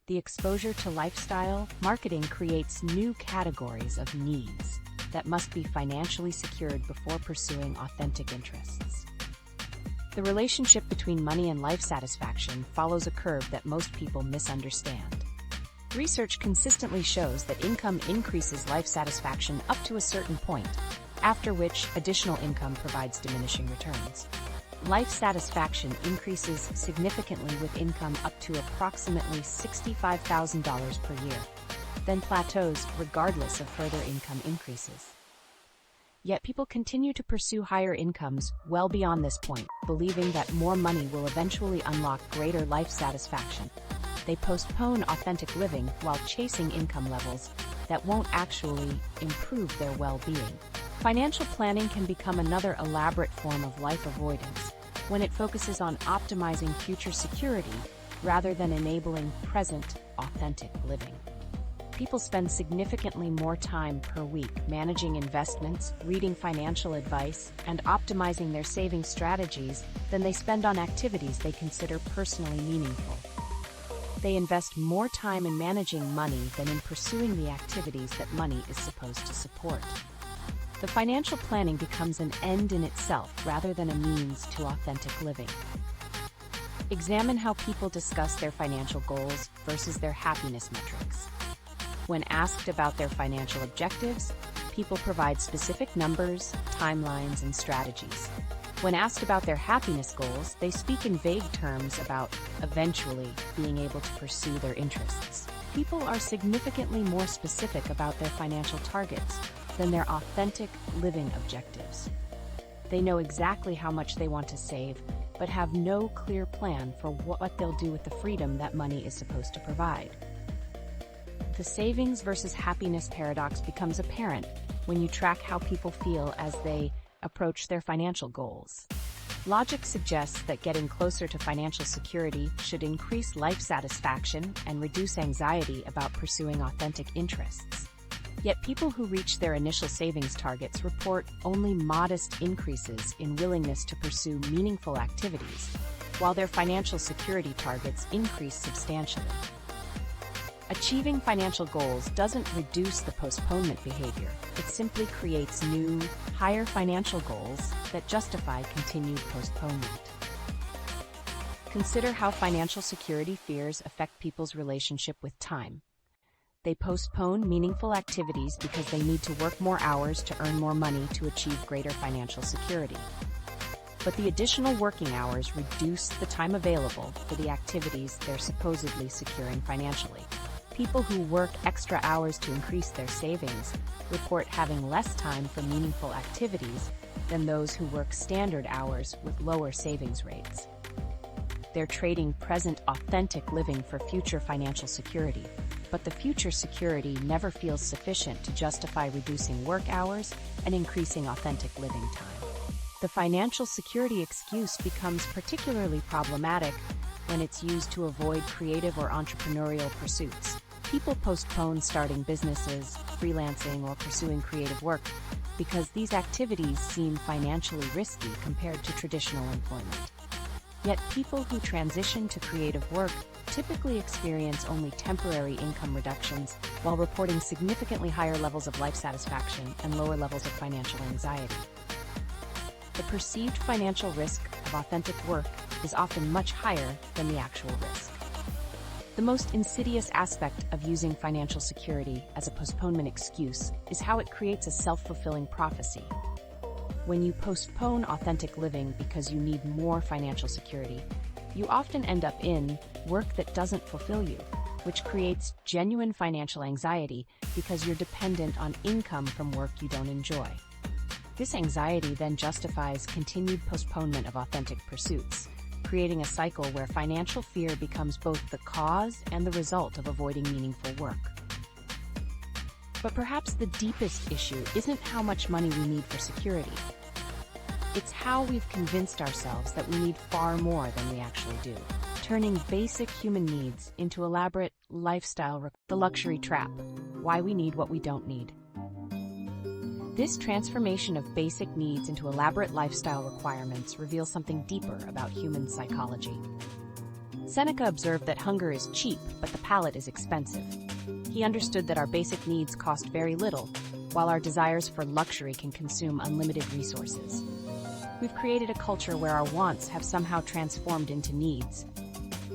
The exposure to lifestyle marketing creates new categories of needs that must be financially secured before pursuing authentic interests. The relationship between money and life satisfaction follows a curve that most people misunderstand. Research consistently shows that income increases life satisfaction up to a certain point, after which additional income provides diminishing returns. Life satisfaction increases significantly with income up to approximately $65,000 per year, then plateaus regardless of further income increases. Yet people continue to pursue higher incomes well beyond this point, believing that more money will eventually unlock greater life satisfaction. They postpone authentic living while chasing income levels that won't actually improve their well-being. Financial planning can become another elaborate form of life avoidance when it focuses on optimizing future security rather than enabling present, authentic living. People spend significantly more time per week managing investments, reading financial advice, and optimizing their saving strategies than they spend on activities they consider personally meaningful. They invest more time in managing money than in pursuing the activities that money is supposed to support. The financial planning becomes an end in itself rather than a means to authentic living. Examine how people discuss their financial goals versus their happiness metrics. When asked about their financial objectives, people provide specific numbers, timelines, and strategies. When asked about their happiness goals, they speak in vague terms about eventually being able to pursue their interests. People are significantly more specific about their financial targets than their authentic living objectives. They know exactly how much they want to save, but have no clear plan for what they'll do with the freedom that money is supposed to provide. The savings versus happiness paradox becomes apparent when you track how people feel as they approach their financial goals. Logic suggests that getting closer to financial security should increase life satisfaction and reduce anxiety about pursuing authentic interests. Yet people who reach their initial savings targets report only modest increases in willingness to pursue meaningful activities, while their financial security targets increase substantially. Achieving financial goals doesn't reduce the postponement behavior, it simply creates new, higher financial goals that justify continued postponement. Consider how financial security fears affect people's relationship with time. They postpone meaningful activities because they need to work more hours to earn more money to achieve greater financial security. But the additional working hours reduce the time available for the activities they're supposedly securing financially. People who work extra hours to increase their savings report having less time for meaningful activities than those who work standard hours with lower savings rates. They're trading present authentic living for future financial security, but the future security never feels sufficient to justify reducing work hours and increasing authentic living time. The financial security excuse becomes particularly problematic when it's used to avoid creative or entrepreneurial pursuits. People postpone starting businesses, freelancing, or pursuing creative work because these activities seem financially risky compared to traditional employment. Yet people who transition to creative work typically experience only temporary income reductions while reporting significantly higher levels of life satisfaction and lower levels of financial anxiety. The perceived financial risk of authentic work is often much higher than the actual risk. The most insidious aspect of using financial security as a postponement excuse is how it creates a self-fulfilling prophecy. When you postpone authentic living because you need more financial security, you often end up in work that doesn't fulfill you, which creates genuine financial anxiety because you're dependent on income from work you don't enjoy. This anxiety then justifies continued postponement of authentic pursuits, creating a cycle where financial fear becomes both the cause and the result of avoiding meaningful work. But perhaps the deepest issue isn't how much money we need for security. It's how we've convinced ourselves that we need far more than we actually do, turning basic human needs into elaborate lifestyle. The luxury trap: why we need what we don't need. This transformation of basic needs into elaborate lifestyle requirements reveals something deeper about human psychology. Seneca observed that hunger is cheap, but the palate is expensive. He understood that our basic needs cost very little, while our desires for luxury can consume unlimited resources. We've created a culture where our wants have somehow transformed into needs,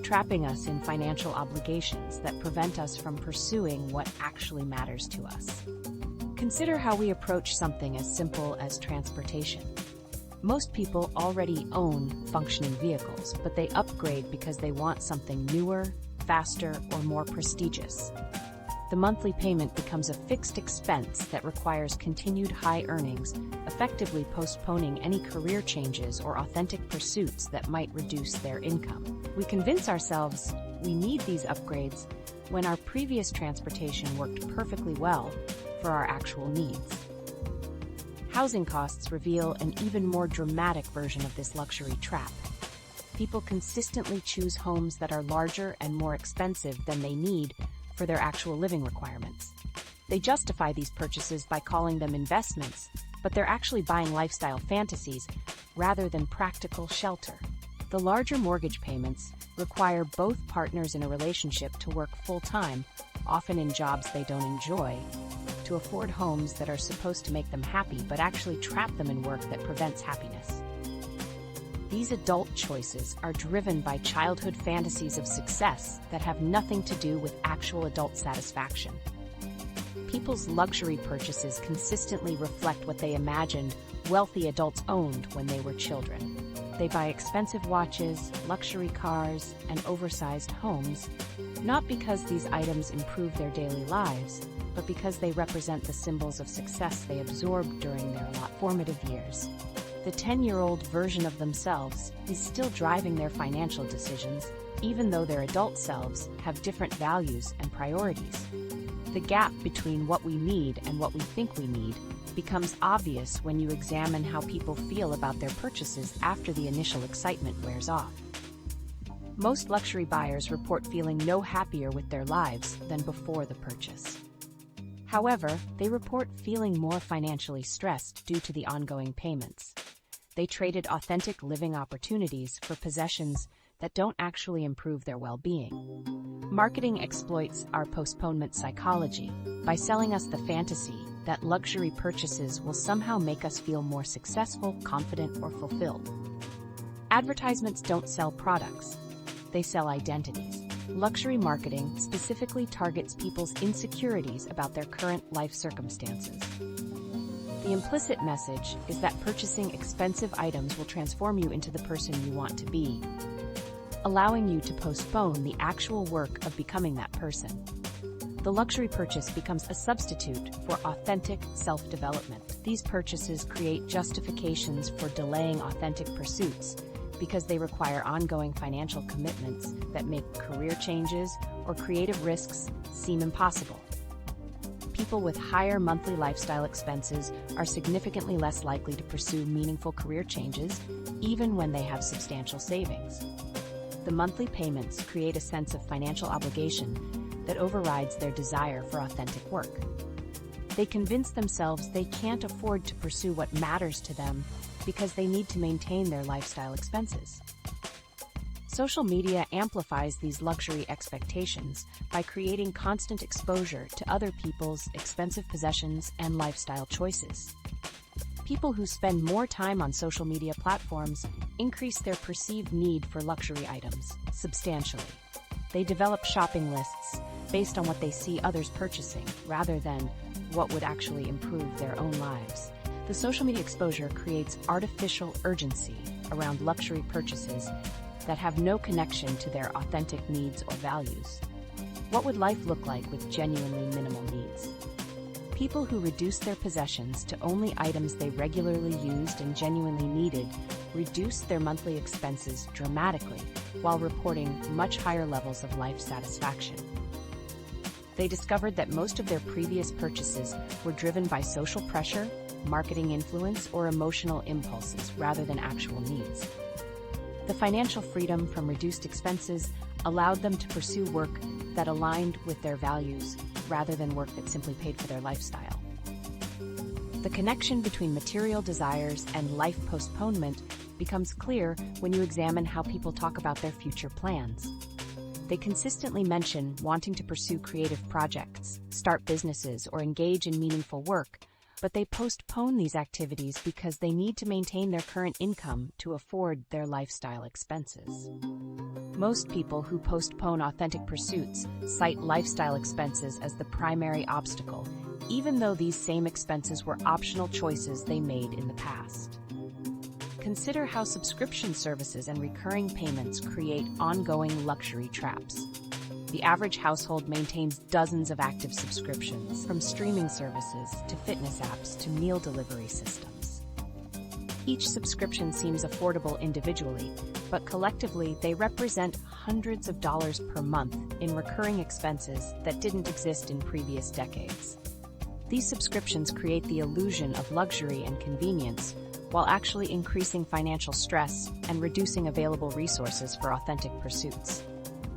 trapping us in financial obligations that prevent us from pursuing what actually matters to us. Consider how we approach something as simple as transportation. Most people already own functioning vehicles, but they upgrade because they want something newer, faster, or more prestigious. The monthly payment becomes a fixed expense that requires continued high earnings, effectively postponing any career changes or authentic pursuits that might reduce their income. We convince ourselves we need these upgrades when our previous transportation worked perfectly well for our actual needs. Housing costs reveal an even more dramatic version of this luxury trap. People consistently choose homes that are larger and more expensive than they need for their actual living requirements. They justify these purchases by calling them investments, but they're actually buying lifestyle fantasies rather than practical shelter. The larger mortgage payments require both partners in a relationship to work full-time, often in jobs they don't enjoy, to afford homes that are supposed to make them happy but actually trap them in work that prevents happiness. These adult choices are driven by childhood fantasies of success that have nothing to do with actual adult satisfaction. People's luxury purchases consistently reflect what they imagined wealthy adults owned when they were children. They buy expensive watches, luxury cars, and oversized homes, not because these items improve their daily lives, but because they represent the symbols of success they absorbed during their formative years. The 10-year-old version of themselves is still driving their financial decisions, even though their adult selves have different values and priorities. The gap between what we need and what we think we need becomes obvious when you examine how people feel about their purchases after the initial excitement wears off. Most luxury buyers report feeling no happier with their lives than before the purchase. However, they report feeling more financially stressed due to the ongoing payments. They traded authentic living opportunities for possessions that don't actually improve their well-being. Marketing exploits our postponement psychology by selling us the fantasy that luxury purchases will somehow make us feel more successful, confident, or fulfilled. Advertisements don't sell products, they sell identities. Luxury marketing specifically targets people's insecurities about their current life circumstances. The implicit message is that purchasing expensive items will transform you into the person you want to be, allowing you to postpone the actual work of becoming that person. The luxury purchase becomes a substitute for authentic self-development. These purchases create justifications for delaying authentic pursuits because they require ongoing financial commitments that make career changes or creative risks seem impossible. People with higher monthly lifestyle expenses are significantly less likely to pursue meaningful career changes, even when they have substantial savings. The monthly payments create a sense of financial obligation that overrides their desire for authentic work. They convince themselves they can't afford to pursue what matters to them because they need to maintain their lifestyle expenses. Social media amplifies these luxury expectations by creating constant exposure to other people's expensive possessions and lifestyle choices. People who spend more time on social media platforms increase their perceived need for luxury items substantially. They develop shopping lists based on what they see others purchasing, rather than what would actually improve their own lives. The social media exposure creates artificial urgency around luxury purchases that have no connection to their authentic needs or values. What would life look like with genuinely minimal needs? People who reduce their possessions to only items they regularly used and genuinely needed reduce their monthly expenses dramatically while reporting much higher levels of life satisfaction. They discovered that most of their previous purchases were driven by social pressure, marketing influence, or emotional impulses rather than actual needs. The financial freedom from reduced expenses allowed them to pursue work that aligned with their values rather than work that simply paid for their lifestyle. The connection between material desires and life postponement becomes clear when you examine how people talk about their future plans. They consistently mention wanting to pursue creative projects, start businesses, or engage in meaningful work, but they postpone these activities because they need to maintain their current income to afford their lifestyle expenses. Most people who postpone authentic pursuits cite lifestyle expenses as the primary obstacle, even though these same expenses were optional choices they made in the past. Consider how subscription services and recurring payments create ongoing luxury traps. The average household maintains dozens of active subscriptions, from streaming services to fitness apps to meal delivery systems. Each subscription seems affordable individually, but collectively they represent hundreds of dollars per month in recurring expenses that didn't exist in previous decades. These subscriptions create the illusion of luxury and convenience, while actually increasing financial stress and reducing available resources for authentic pursuits.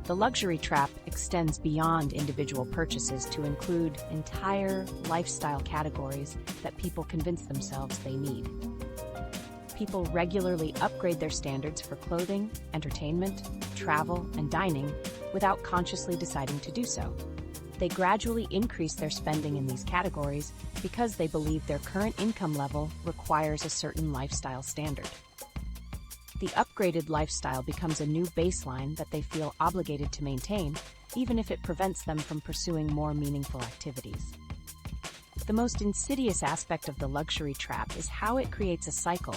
The luxury trap extends beyond individual purchases to include entire lifestyle categories that people convince themselves they need. People regularly upgrade their standards for clothing, entertainment, travel, and dining without consciously deciding to do so. They gradually increase their spending in these categories because they believe their current income level requires a certain lifestyle standard. The upgraded lifestyle becomes a new baseline that they feel obligated to maintain, even if it prevents them from pursuing more meaningful activities. The most insidious aspect of the luxury trap is how it creates a cycle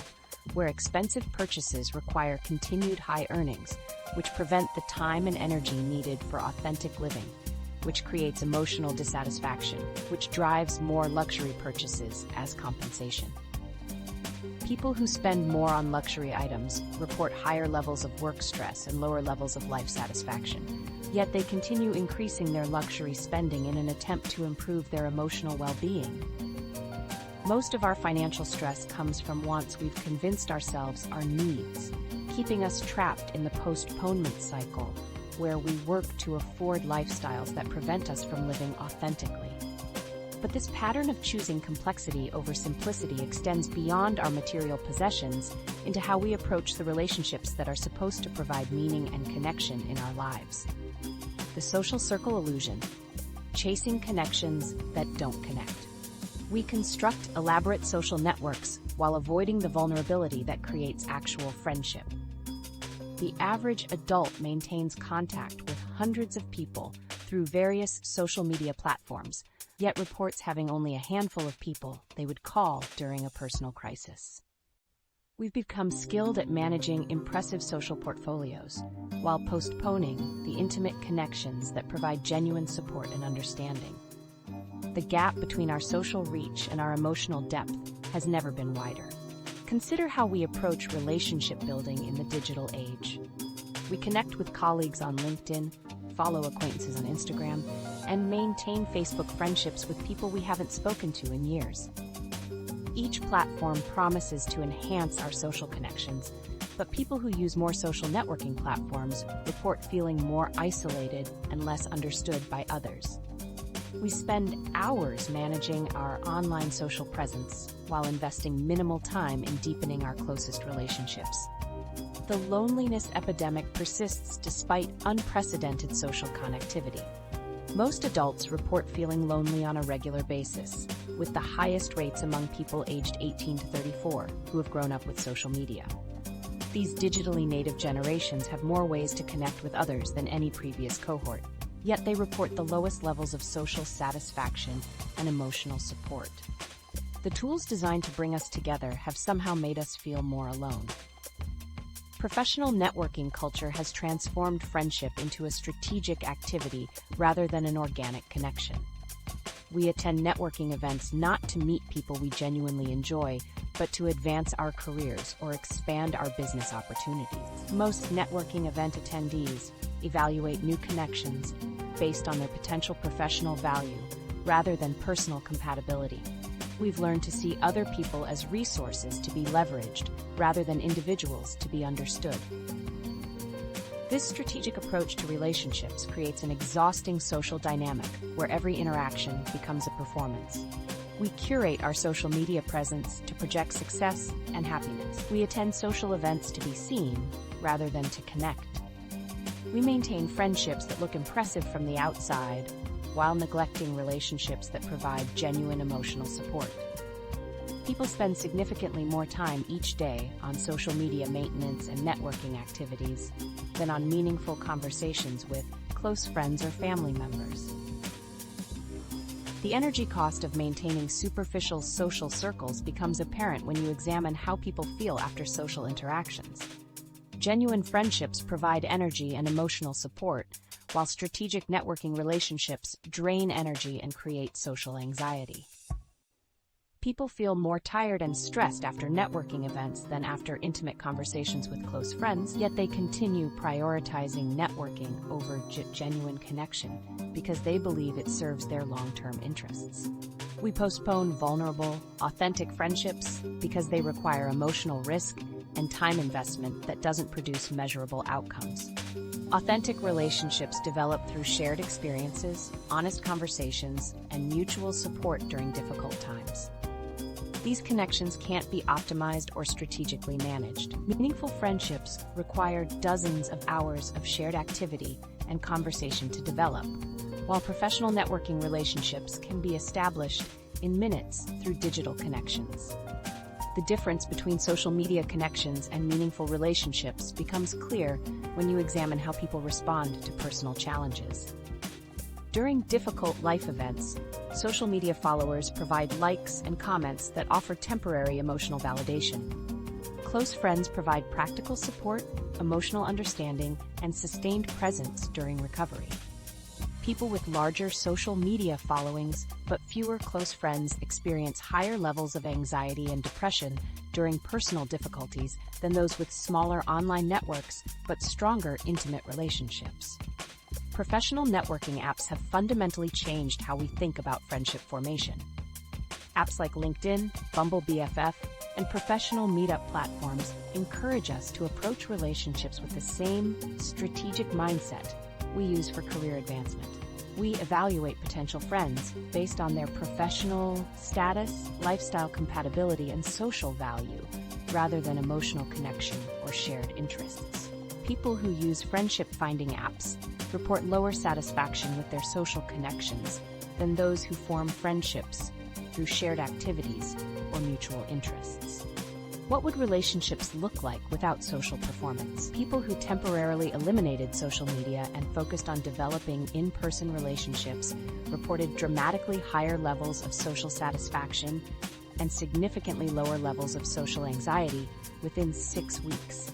where expensive purchases require continued high earnings, which prevent the time and energy needed for authentic living, which creates emotional dissatisfaction, which drives more luxury purchases as compensation. People who spend more on luxury items report higher levels of work stress and lower levels of life satisfaction, yet they continue increasing their luxury spending in an attempt to improve their emotional well-being. Most of our financial stress comes from wants we've convinced ourselves are needs, keeping us trapped in the postponement cycle, where we work to afford lifestyles that prevent us from living authentically. But this pattern of choosing complexity over simplicity extends beyond our material possessions into how we approach the relationships that are supposed to provide meaning and connection in our lives. The social circle illusion, chasing connections that don't connect. We construct elaborate social networks while avoiding the vulnerability that creates actual friendship. The average adult maintains contact with hundreds of people through various social media platforms, yet reports having only a handful of people they would call during a personal crisis. We've become skilled at managing impressive social portfolios, while postponing the intimate connections that provide genuine support and understanding. The gap between our social reach and our emotional depth has never been wider. Consider how we approach relationship building in the digital age. We connect with colleagues on LinkedIn, follow acquaintances on Instagram, and maintain Facebook friendships with people we haven't spoken to in years. Each platform promises to enhance our social connections, but people who use more social networking platforms report feeling more isolated and less understood by others. We spend hours managing our online social presence while investing minimal time in deepening our closest relationships. The loneliness epidemic persists despite unprecedented social connectivity. Most adults report feeling lonely on a regular basis, with the highest rates among people aged 18 to 34 who have grown up with social media. These digitally native generations have more ways to connect with others than any previous cohort, yet they report the lowest levels of social satisfaction and emotional support. The tools designed to bring us together have somehow made us feel more alone. Professional networking culture has transformed friendship into a strategic activity rather than an organic connection. We attend networking events not to meet people we genuinely enjoy, but to advance our careers or expand our business opportunities. Most networking event attendees evaluate new connections based on their potential professional value rather than personal compatibility. We've learned to see other people as resources to be leveraged rather than individuals to be understood. This strategic approach to relationships creates an exhausting social dynamic where every interaction becomes a performance. We curate our social media presence to project success and happiness. We attend social events to be seen rather than to connect. We maintain friendships that look impressive from the outside while neglecting relationships that provide genuine emotional support. People spend significantly more time each day on social media maintenance and networking activities than on meaningful conversations with close friends or family members. The energy cost of maintaining superficial social circles becomes apparent when you examine how people feel after social interactions. Genuine friendships provide energy and emotional support, while strategic networking relationships drain energy and create social anxiety. People feel more tired and stressed after networking events than after intimate conversations with close friends, yet they continue prioritizing networking over genuine connection because they believe it serves their long-term interests. We postpone vulnerable, authentic friendships because they require emotional risk and time investment that doesn't produce measurable outcomes. Authentic relationships develop through shared experiences, honest conversations, and mutual support during difficult times. These connections can't be optimized or strategically managed. Meaningful friendships require dozens of hours of shared activity and conversation to develop, while professional networking relationships can be established in minutes through digital connections. The difference between social media connections and meaningful relationships becomes clear when you examine how people respond to personal challenges. During difficult life events, social media followers provide likes and comments that offer temporary emotional validation. Close friends provide practical support, emotional understanding, and sustained presence during recovery. People with larger social media followings but fewer close friends experience higher levels of anxiety and depression during personal difficulties than those with smaller online networks but stronger intimate relationships. Professional networking apps have fundamentally changed how we think about friendship formation. Apps like LinkedIn, Bumble BFF, and professional meetup platforms encourage us to approach relationships with the same strategic mindset we use for career advancement. We evaluate potential friends based on their professional status, lifestyle compatibility, and social value, rather than emotional connection or shared interests. People who use friendship-finding apps report lower satisfaction with their social connections than those who form friendships through shared activities or mutual interests. What would relationships look like without social performance? People who temporarily eliminated social media and focused on developing in-person relationships reported dramatically higher levels of social satisfaction and significantly lower levels of social anxiety within 6 weeks.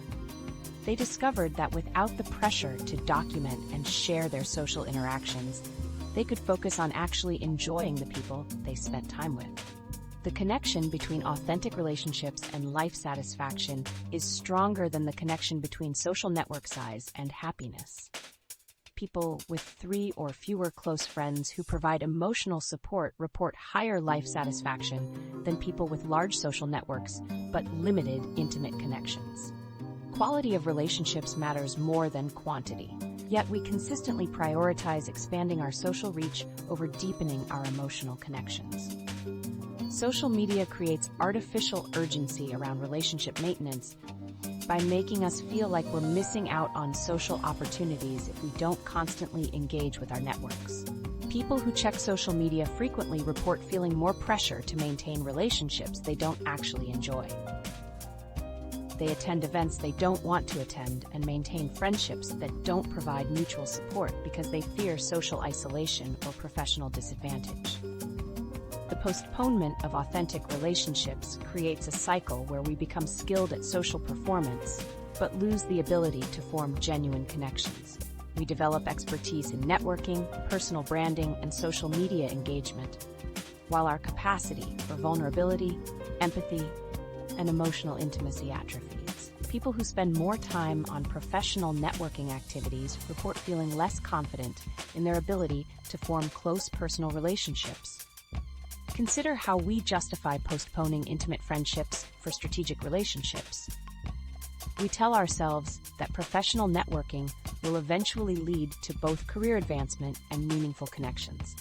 They discovered that without the pressure to document and share their social interactions, they could focus on actually enjoying the people they spent time with. The connection between authentic relationships and life satisfaction is stronger than the connection between social network size and happiness. People with 3 or fewer close friends who provide emotional support report higher life satisfaction than people with large social networks but limited intimate connections. Quality of relationships matters more than quantity, yet we consistently prioritize expanding our social reach over deepening our emotional connections. Social media creates artificial urgency around relationship maintenance by making us feel like we're missing out on social opportunities if we don't constantly engage with our networks. People who check social media frequently report feeling more pressure to maintain relationships they don't actually enjoy. They attend events they don't want to attend and maintain friendships that don't provide mutual support because they fear social isolation or professional disadvantage. The postponement of authentic relationships creates a cycle where we become skilled at social performance, but lose the ability to form genuine connections. We develop expertise in networking, personal branding, and social media engagement, while our capacity for vulnerability, empathy, and emotional intimacy atrophies. People who spend more time on professional networking activities report feeling less confident in their ability to form close personal relationships. Consider how we justify postponing intimate friendships for strategic relationships. We tell ourselves that professional networking will eventually lead to both career advancement and meaningful connections.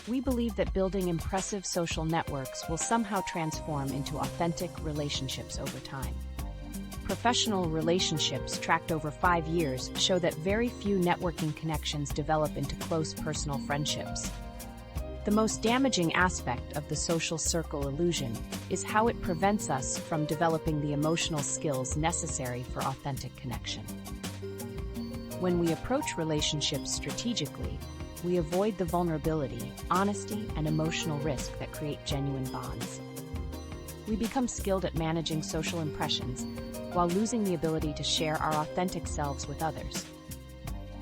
We believe that building impressive social networks will somehow transform into authentic relationships over time. Professional relationships tracked over 5 years show that very few networking connections develop into close personal friendships. The most damaging aspect of the social circle illusion is how it prevents us from developing the emotional skills necessary for authentic connection. When we approach relationships strategically, we avoid the vulnerability, honesty, and emotional risk that create genuine bonds. We become skilled at managing social impressions while losing the ability to share our authentic selves with others.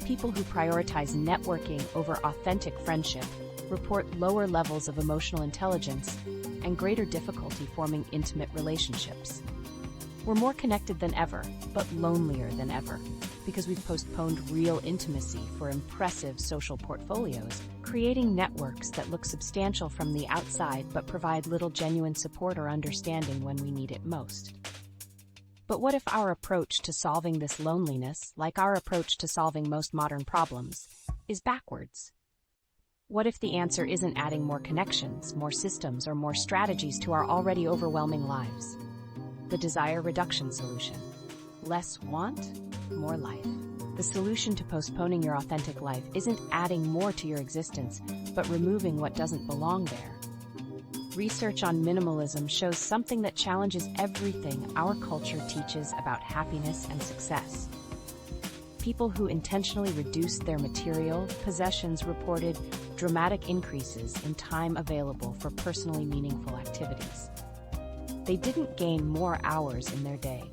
People who prioritize networking over authentic friendship report lower levels of emotional intelligence and greater difficulty forming intimate relationships. We're more connected than ever, but lonelier than ever, because we've postponed real intimacy for impressive social portfolios, creating networks that look substantial from the outside but provide little genuine support or understanding when we need it most. But what if our approach to solving this loneliness, like our approach to solving most modern problems, is backwards? What if the answer isn't adding more connections, more systems, or more strategies to our already overwhelming lives? The desire reduction solution. Less want, more life. The solution to postponing your authentic life isn't adding more to your existence, but removing what doesn't belong there. Research on minimalism shows something that challenges everything our culture teaches about happiness and success. People who intentionally reduced their material possessions reported dramatic increases in time available for personally meaningful activities. They didn't gain more hours in their day,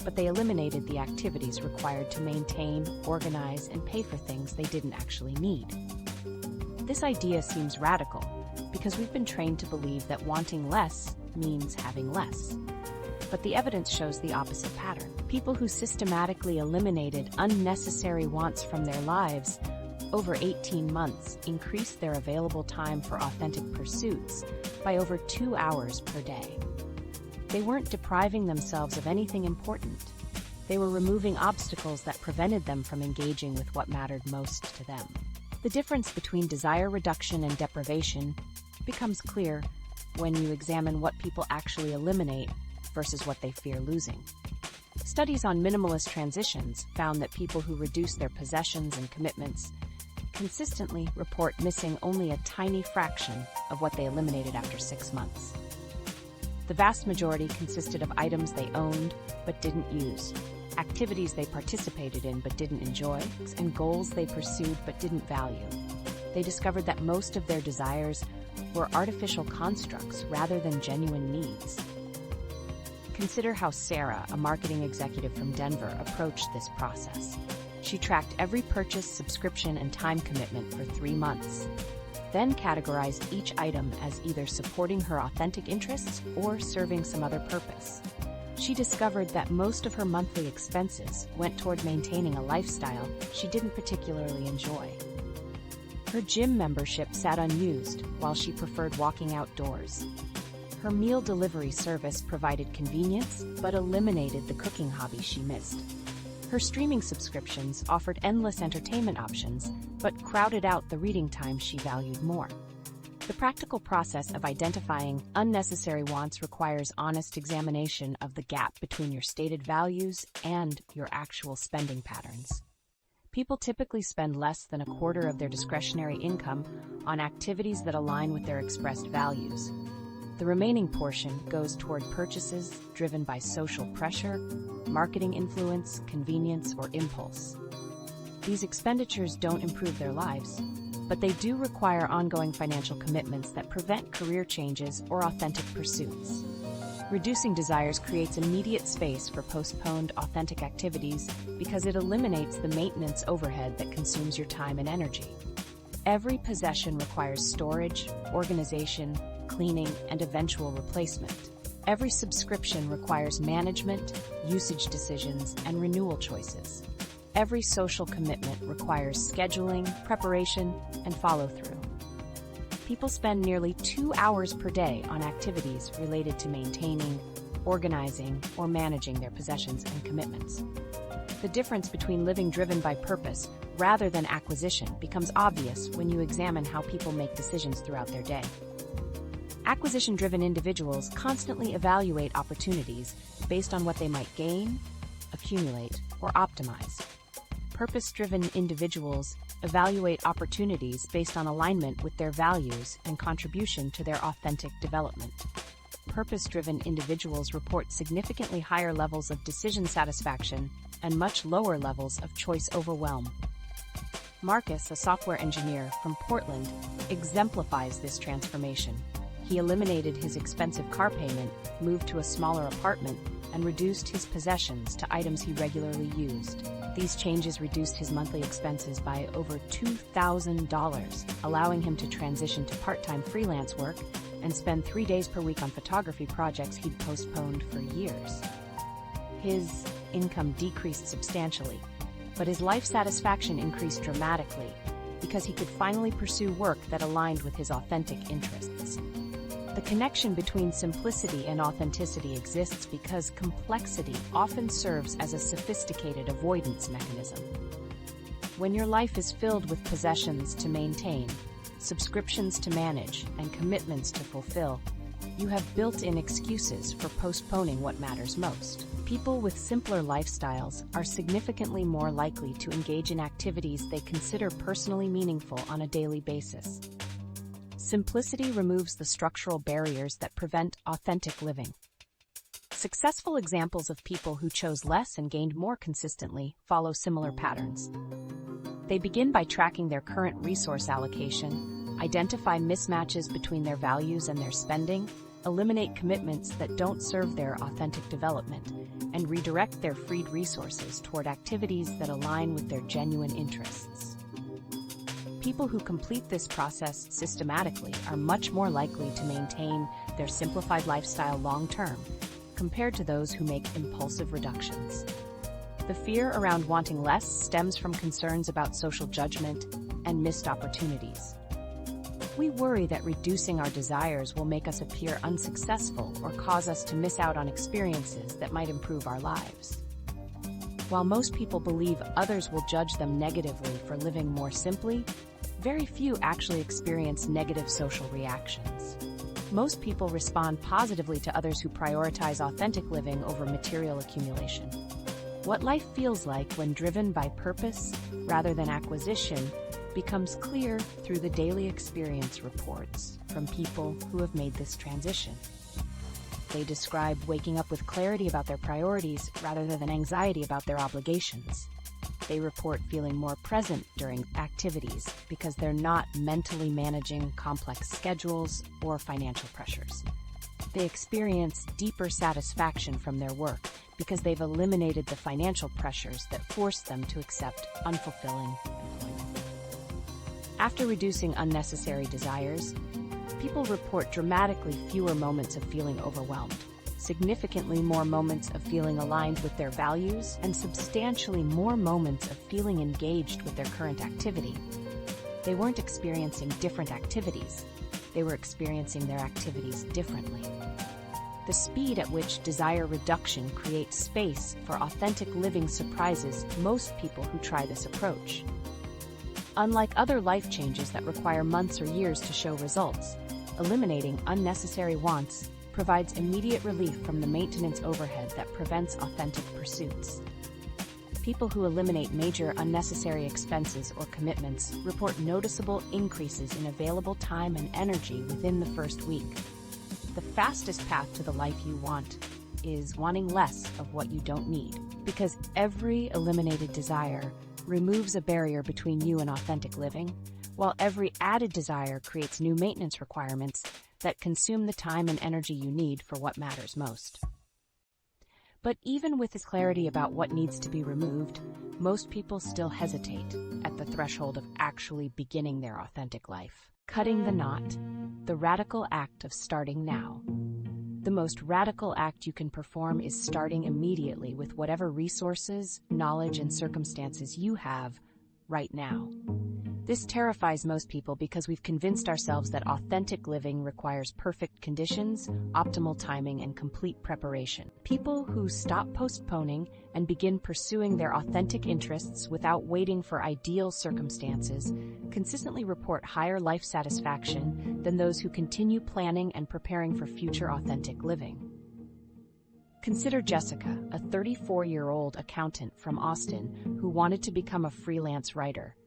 but they eliminated the activities required to maintain, organize, and pay for things they didn't actually need. This idea seems radical because we've been trained to believe that wanting less means having less. But the evidence shows the opposite pattern. People who systematically eliminated unnecessary wants from their lives over 18 months increased their available time for authentic pursuits by over 2 hours per day. They weren't depriving themselves of anything important. They were removing obstacles that prevented them from engaging with what mattered most to them. The difference between desire reduction and deprivation becomes clear when you examine what people actually eliminate versus what they fear losing. Studies on minimalist transitions found that people who reduce their possessions and commitments consistently report missing only a tiny fraction of what they eliminated after 6 months. The vast majority consisted of items they owned but didn't use, activities they participated in but didn't enjoy, and goals they pursued but didn't value. They discovered that most of their desires were artificial constructs rather than genuine needs. Consider how Sarah, a marketing executive from Denver, approached this process. She tracked every purchase, subscription, and time commitment for 3 months, then categorized each item as either supporting her authentic interests or serving some other purpose. She discovered that most of her monthly expenses went toward maintaining a lifestyle she didn't particularly enjoy. Her gym membership sat unused while she preferred walking outdoors. Her meal delivery service provided convenience but eliminated the cooking hobby she missed. Her streaming subscriptions offered endless entertainment options but crowded out the reading time she valued more. The practical process of identifying unnecessary wants requires honest examination of the gap between your stated values and your actual spending patterns. People typically spend less than a quarter of their discretionary income on activities that align with their expressed values. The remaining portion goes toward purchases driven by social pressure, marketing influence, convenience, or impulse. These expenditures don't improve their lives, but they do require ongoing financial commitments that prevent career changes or authentic pursuits. Reducing desires creates immediate space for postponed, authentic activities because it eliminates the maintenance overhead that consumes your time and energy. Every possession requires storage, organization, cleaning, and eventual replacement. Every subscription requires management, usage decisions, and renewal choices. Every social commitment requires scheduling, preparation, and follow-through. People spend nearly 2 hours per day on activities related to maintaining, organizing, or managing their possessions and commitments. The difference between living driven by purpose rather than acquisition becomes obvious when you examine how people make decisions throughout their day. Acquisition-driven individuals constantly evaluate opportunities based on what they might gain, accumulate, or optimize. Purpose-driven individuals evaluate opportunities based on alignment with their values and contribution to their authentic development. Purpose-driven individuals report significantly higher levels of decision satisfaction and much lower levels of choice overwhelm. Marcus, a software engineer from Portland, exemplifies this transformation. He eliminated his expensive car payment, moved to a smaller apartment, and reduced his possessions to items he regularly used. These changes reduced his monthly expenses by over $2,000, allowing him to transition to part-time freelance work and spend 3 days per week on photography projects he'd postponed for years. His income decreased substantially, but his life satisfaction increased dramatically because he could finally pursue work that aligned with his authentic interests. The connection between simplicity and authenticity exists because complexity often serves as a sophisticated avoidance mechanism. When your life is filled with possessions to maintain, subscriptions to manage, and commitments to fulfill, you have built-in excuses for postponing what matters most. People with simpler lifestyles are significantly more likely to engage in activities they consider personally meaningful on a daily basis. Simplicity removes the structural barriers that prevent authentic living. Successful examples of people who chose less and gained more consistently follow similar patterns. They begin by tracking their current resource allocation, identify mismatches between their values and their spending, eliminate commitments that don't serve their authentic development, and redirect their freed resources toward activities that align with their genuine interests. People who complete this process systematically are much more likely to maintain their simplified lifestyle long-term, compared to those who make impulsive reductions. The fear around wanting less stems from concerns about social judgment and missed opportunities. We worry that reducing our desires will make us appear unsuccessful or cause us to miss out on experiences that might improve our lives. While most people believe others will judge them negatively for living more simply, very few actually experience negative social reactions. Most people respond positively to others who prioritize authentic living over material accumulation. What life feels like when driven by purpose rather than acquisition becomes clear through the daily experience reports from people who have made this transition. They describe waking up with clarity about their priorities rather than anxiety about their obligations. They report feeling more present during activities because they're not mentally managing complex schedules or financial pressures. They experience deeper satisfaction from their work because they've eliminated the financial pressures that force them to accept unfulfilling employment. After reducing unnecessary desires, people report dramatically fewer moments of feeling overwhelmed, significantly more moments of feeling aligned with their values, and substantially more moments of feeling engaged with their current activity. They weren't experiencing different activities, they were experiencing their activities differently. The speed at which desire reduction creates space for authentic living surprises most people who try this approach. Unlike other life changes that require months or years to show results, eliminating unnecessary wants provides immediate relief from the maintenance overhead that prevents authentic pursuits. People who eliminate major unnecessary expenses or commitments report noticeable increases in available time and energy within the first week. The fastest path to the life you want is wanting less of what you don't need, because every eliminated desire removes a barrier between you and authentic living, while every added desire creates new maintenance requirements that consume the time and energy you need for what matters most. But even with this clarity about what needs to be removed, most people still hesitate at the threshold of actually beginning their authentic life. Cutting the knot, the radical act of starting now. The most radical act you can perform is starting immediately with whatever resources, knowledge, and circumstances you have right now. This terrifies most people because we've convinced ourselves that authentic living requires perfect conditions, optimal timing, and complete preparation. People who stop postponing and begin pursuing their authentic interests without waiting for ideal circumstances consistently report higher life satisfaction than those who continue planning and preparing for future authentic living. Consider Jessica, a 34-year-old accountant from Austin who wanted to become a freelance writer.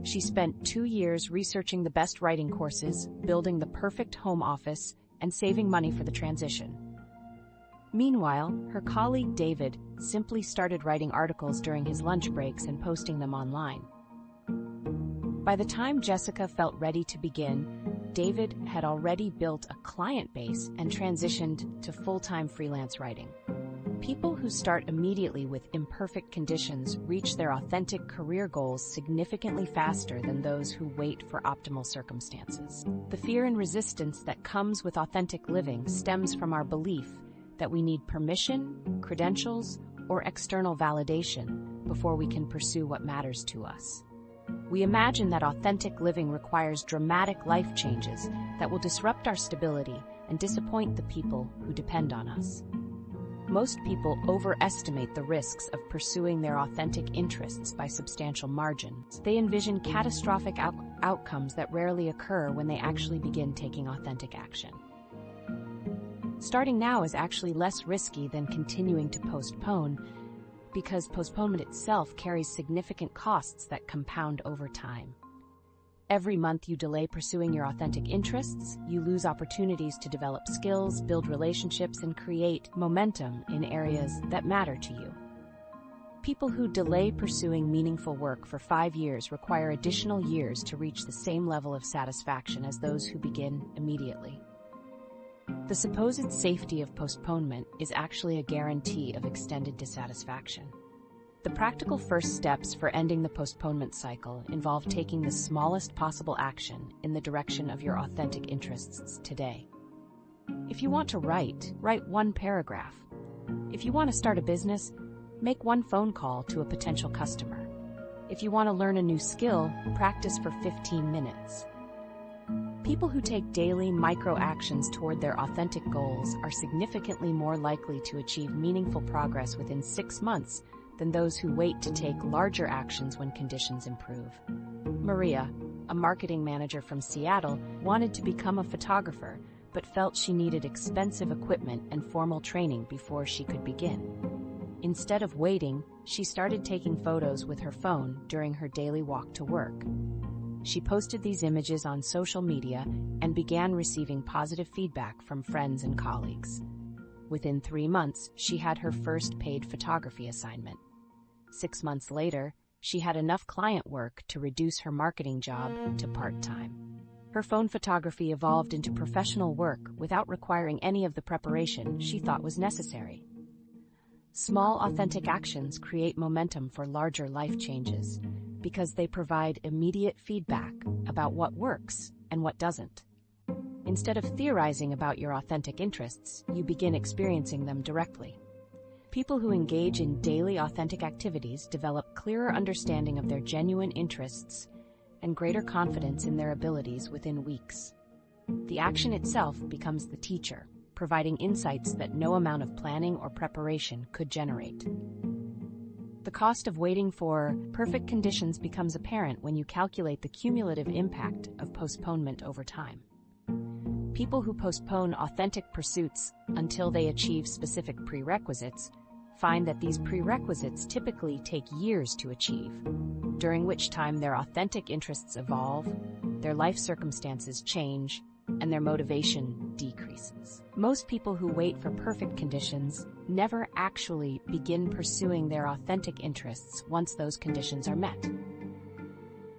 She spent 2 years researching the best writing courses, building the perfect home office, and saving money for the transition. Meanwhile, her colleague David simply started writing articles during his lunch breaks and posting them online. By the time Jessica felt ready to begin, David had already built a client base and transitioned to full-time freelance writing. People who start immediately with imperfect conditions reach their authentic career goals significantly faster than those who wait for optimal circumstances. The fear and resistance that comes with authentic living stems from our belief that we need permission, credentials, or external validation before we can pursue what matters to us. We imagine that authentic living requires dramatic life changes that will disrupt our stability and disappoint the people who depend on us. Most people overestimate the risks of pursuing their authentic interests by substantial margins. They envision catastrophic outcomes that rarely occur when they actually begin taking authentic action. Starting now is actually less risky than continuing to postpone, because postponement itself carries significant costs that compound over time. Every month you delay pursuing your authentic interests, you lose opportunities to develop skills, build relationships, and create momentum in areas that matter to you. People who delay pursuing meaningful work for 5 years require additional years to reach the same level of satisfaction as those who begin immediately. The supposed safety of postponement is actually a guarantee of extended dissatisfaction. The practical first steps for ending the postponement cycle involve taking the smallest possible action in the direction of your authentic interests today. If you want to write 1 paragraph. If you want to start a business, make 1 phone call to a potential customer. If you want to learn a new skill, practice for 15 minutes. People who take daily micro-actions toward their authentic goals are significantly more likely to achieve meaningful progress within 6 months than those who wait to take larger actions when conditions improve. Maria, a marketing manager from Seattle, wanted to become a photographer, but felt she needed expensive equipment and formal training before she could begin. Instead of waiting, she started taking photos with her phone during her daily walk to work. She posted these images on social media and began receiving positive feedback from friends and colleagues. Within 3 months, she had her first paid photography assignment. 6 months later, she had enough client work to reduce her marketing job to part-time. Her phone photography evolved into professional work without requiring any of the preparation she thought was necessary. Small, authentic actions create momentum for larger life changes because they provide immediate feedback about what works and what doesn't. Instead of theorizing about your authentic interests, you begin experiencing them directly. People who engage in daily authentic activities develop clearer understanding of their genuine interests and greater confidence in their abilities within weeks. The action itself becomes the teacher, providing insights that no amount of planning or preparation could generate. The cost of waiting for perfect conditions becomes apparent when you calculate the cumulative impact of postponement over time. People who postpone authentic pursuits until they achieve specific prerequisites find that these prerequisites typically take years to achieve, during which time their authentic interests evolve, their life circumstances change, and their motivation decreases. Most people who wait for perfect conditions never actually begin pursuing their authentic interests once those conditions are met.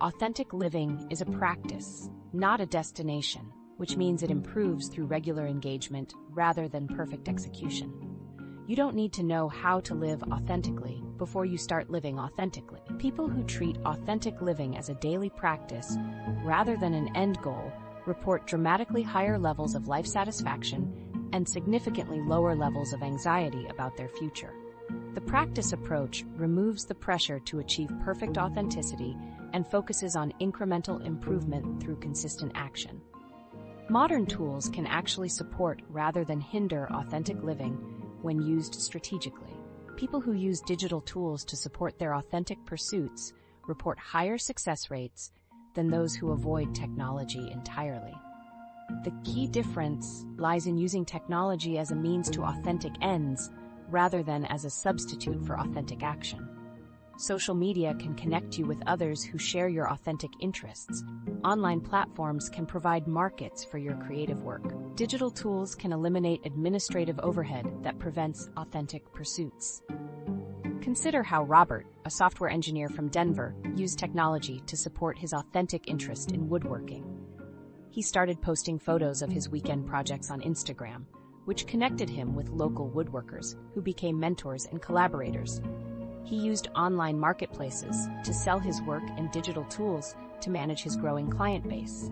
Authentic living is a practice, not a destination, which means it improves through regular engagement rather than perfect execution. You don't need to know how to live authentically before you start living authentically. People who treat authentic living as a daily practice rather than an end goal report dramatically higher levels of life satisfaction and significantly lower levels of anxiety about their future. The practice approach removes the pressure to achieve perfect authenticity and focuses on incremental improvement through consistent action. Modern tools can actually support rather than hinder authentic living when used strategically. People who use digital tools to support their authentic pursuits report higher success rates than those who avoid technology entirely. The key difference lies in using technology as a means to authentic ends rather than as a substitute for authentic action. Social media can connect you with others who share your authentic interests. Online platforms can provide markets for your creative work. Digital tools can eliminate administrative overhead that prevents authentic pursuits. Consider how Robert, a software engineer from Denver, used technology to support his authentic interest in woodworking. He started posting photos of his weekend projects on Instagram, which connected him with local woodworkers who became mentors and collaborators. He used online marketplaces to sell his work and digital tools to manage his growing client base.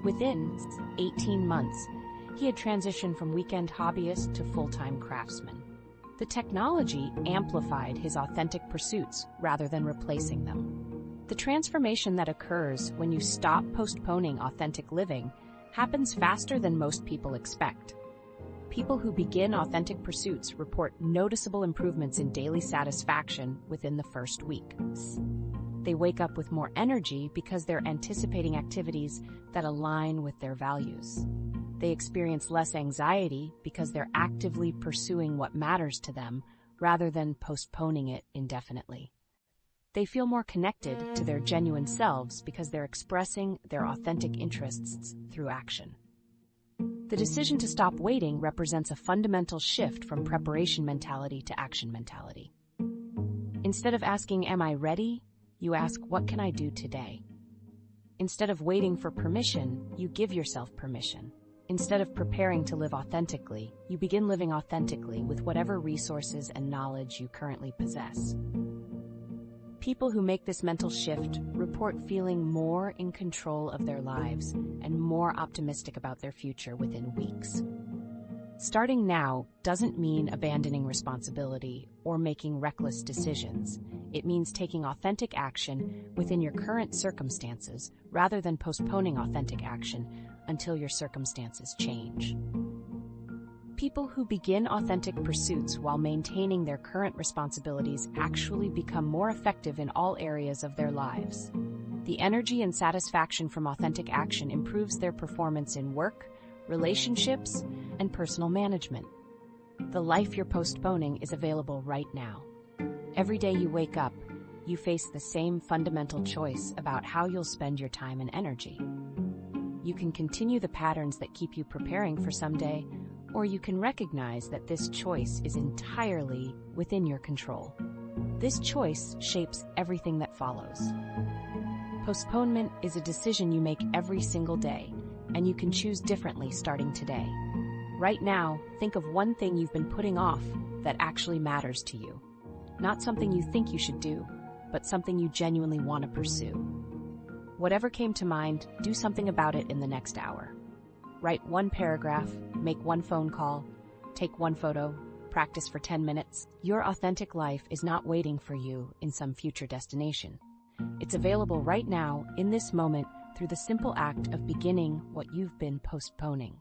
Within 18 months, he had transitioned from weekend hobbyist to full-time craftsman. The technology amplified his authentic pursuits rather than replacing them. The transformation that occurs when you stop postponing authentic living happens faster than most people expect. People who begin authentic pursuits report noticeable improvements in daily satisfaction within the first week. They wake up with more energy because they're anticipating activities that align with their values. They experience less anxiety because they're actively pursuing what matters to them rather than postponing it indefinitely. They feel more connected to their genuine selves because they're expressing their authentic interests through action. The decision to stop waiting represents a fundamental shift from preparation mentality to action mentality. Instead of asking, "Am I ready?" you ask, "What can I do today?" Instead of waiting for permission, you give yourself permission. Instead of preparing to live authentically, you begin living authentically with whatever resources and knowledge you currently possess. People who make this mental shift report feeling more in control of their lives and more optimistic about their future within weeks. Starting now doesn't mean abandoning responsibility or making reckless decisions. It means taking authentic action within your current circumstances rather than postponing authentic action until your circumstances change. People who begin authentic pursuits while maintaining their current responsibilities actually become more effective in all areas of their lives. The energy and satisfaction from authentic action improves their performance in work, relationships, and personal management. The life you're postponing is available right now. Every day you wake up, you face the same fundamental choice about how you'll spend your time and energy. You can continue the patterns that keep you preparing for someday, or you can recognize that this choice is entirely within your control. This choice shapes everything that follows. Postponement is a decision you make every single day, and you can choose differently starting today. Right now, think of one thing you've been putting off that actually matters to you. Not something you think you should do, but something you genuinely want to pursue. Whatever came to mind, do something about it in the next hour. Write one paragraph, make one phone call, take one photo, practice for 10 minutes. Your authentic life is not waiting for you in some future destination. It's available right now, in this moment, through the simple act of beginning what you've been postponing.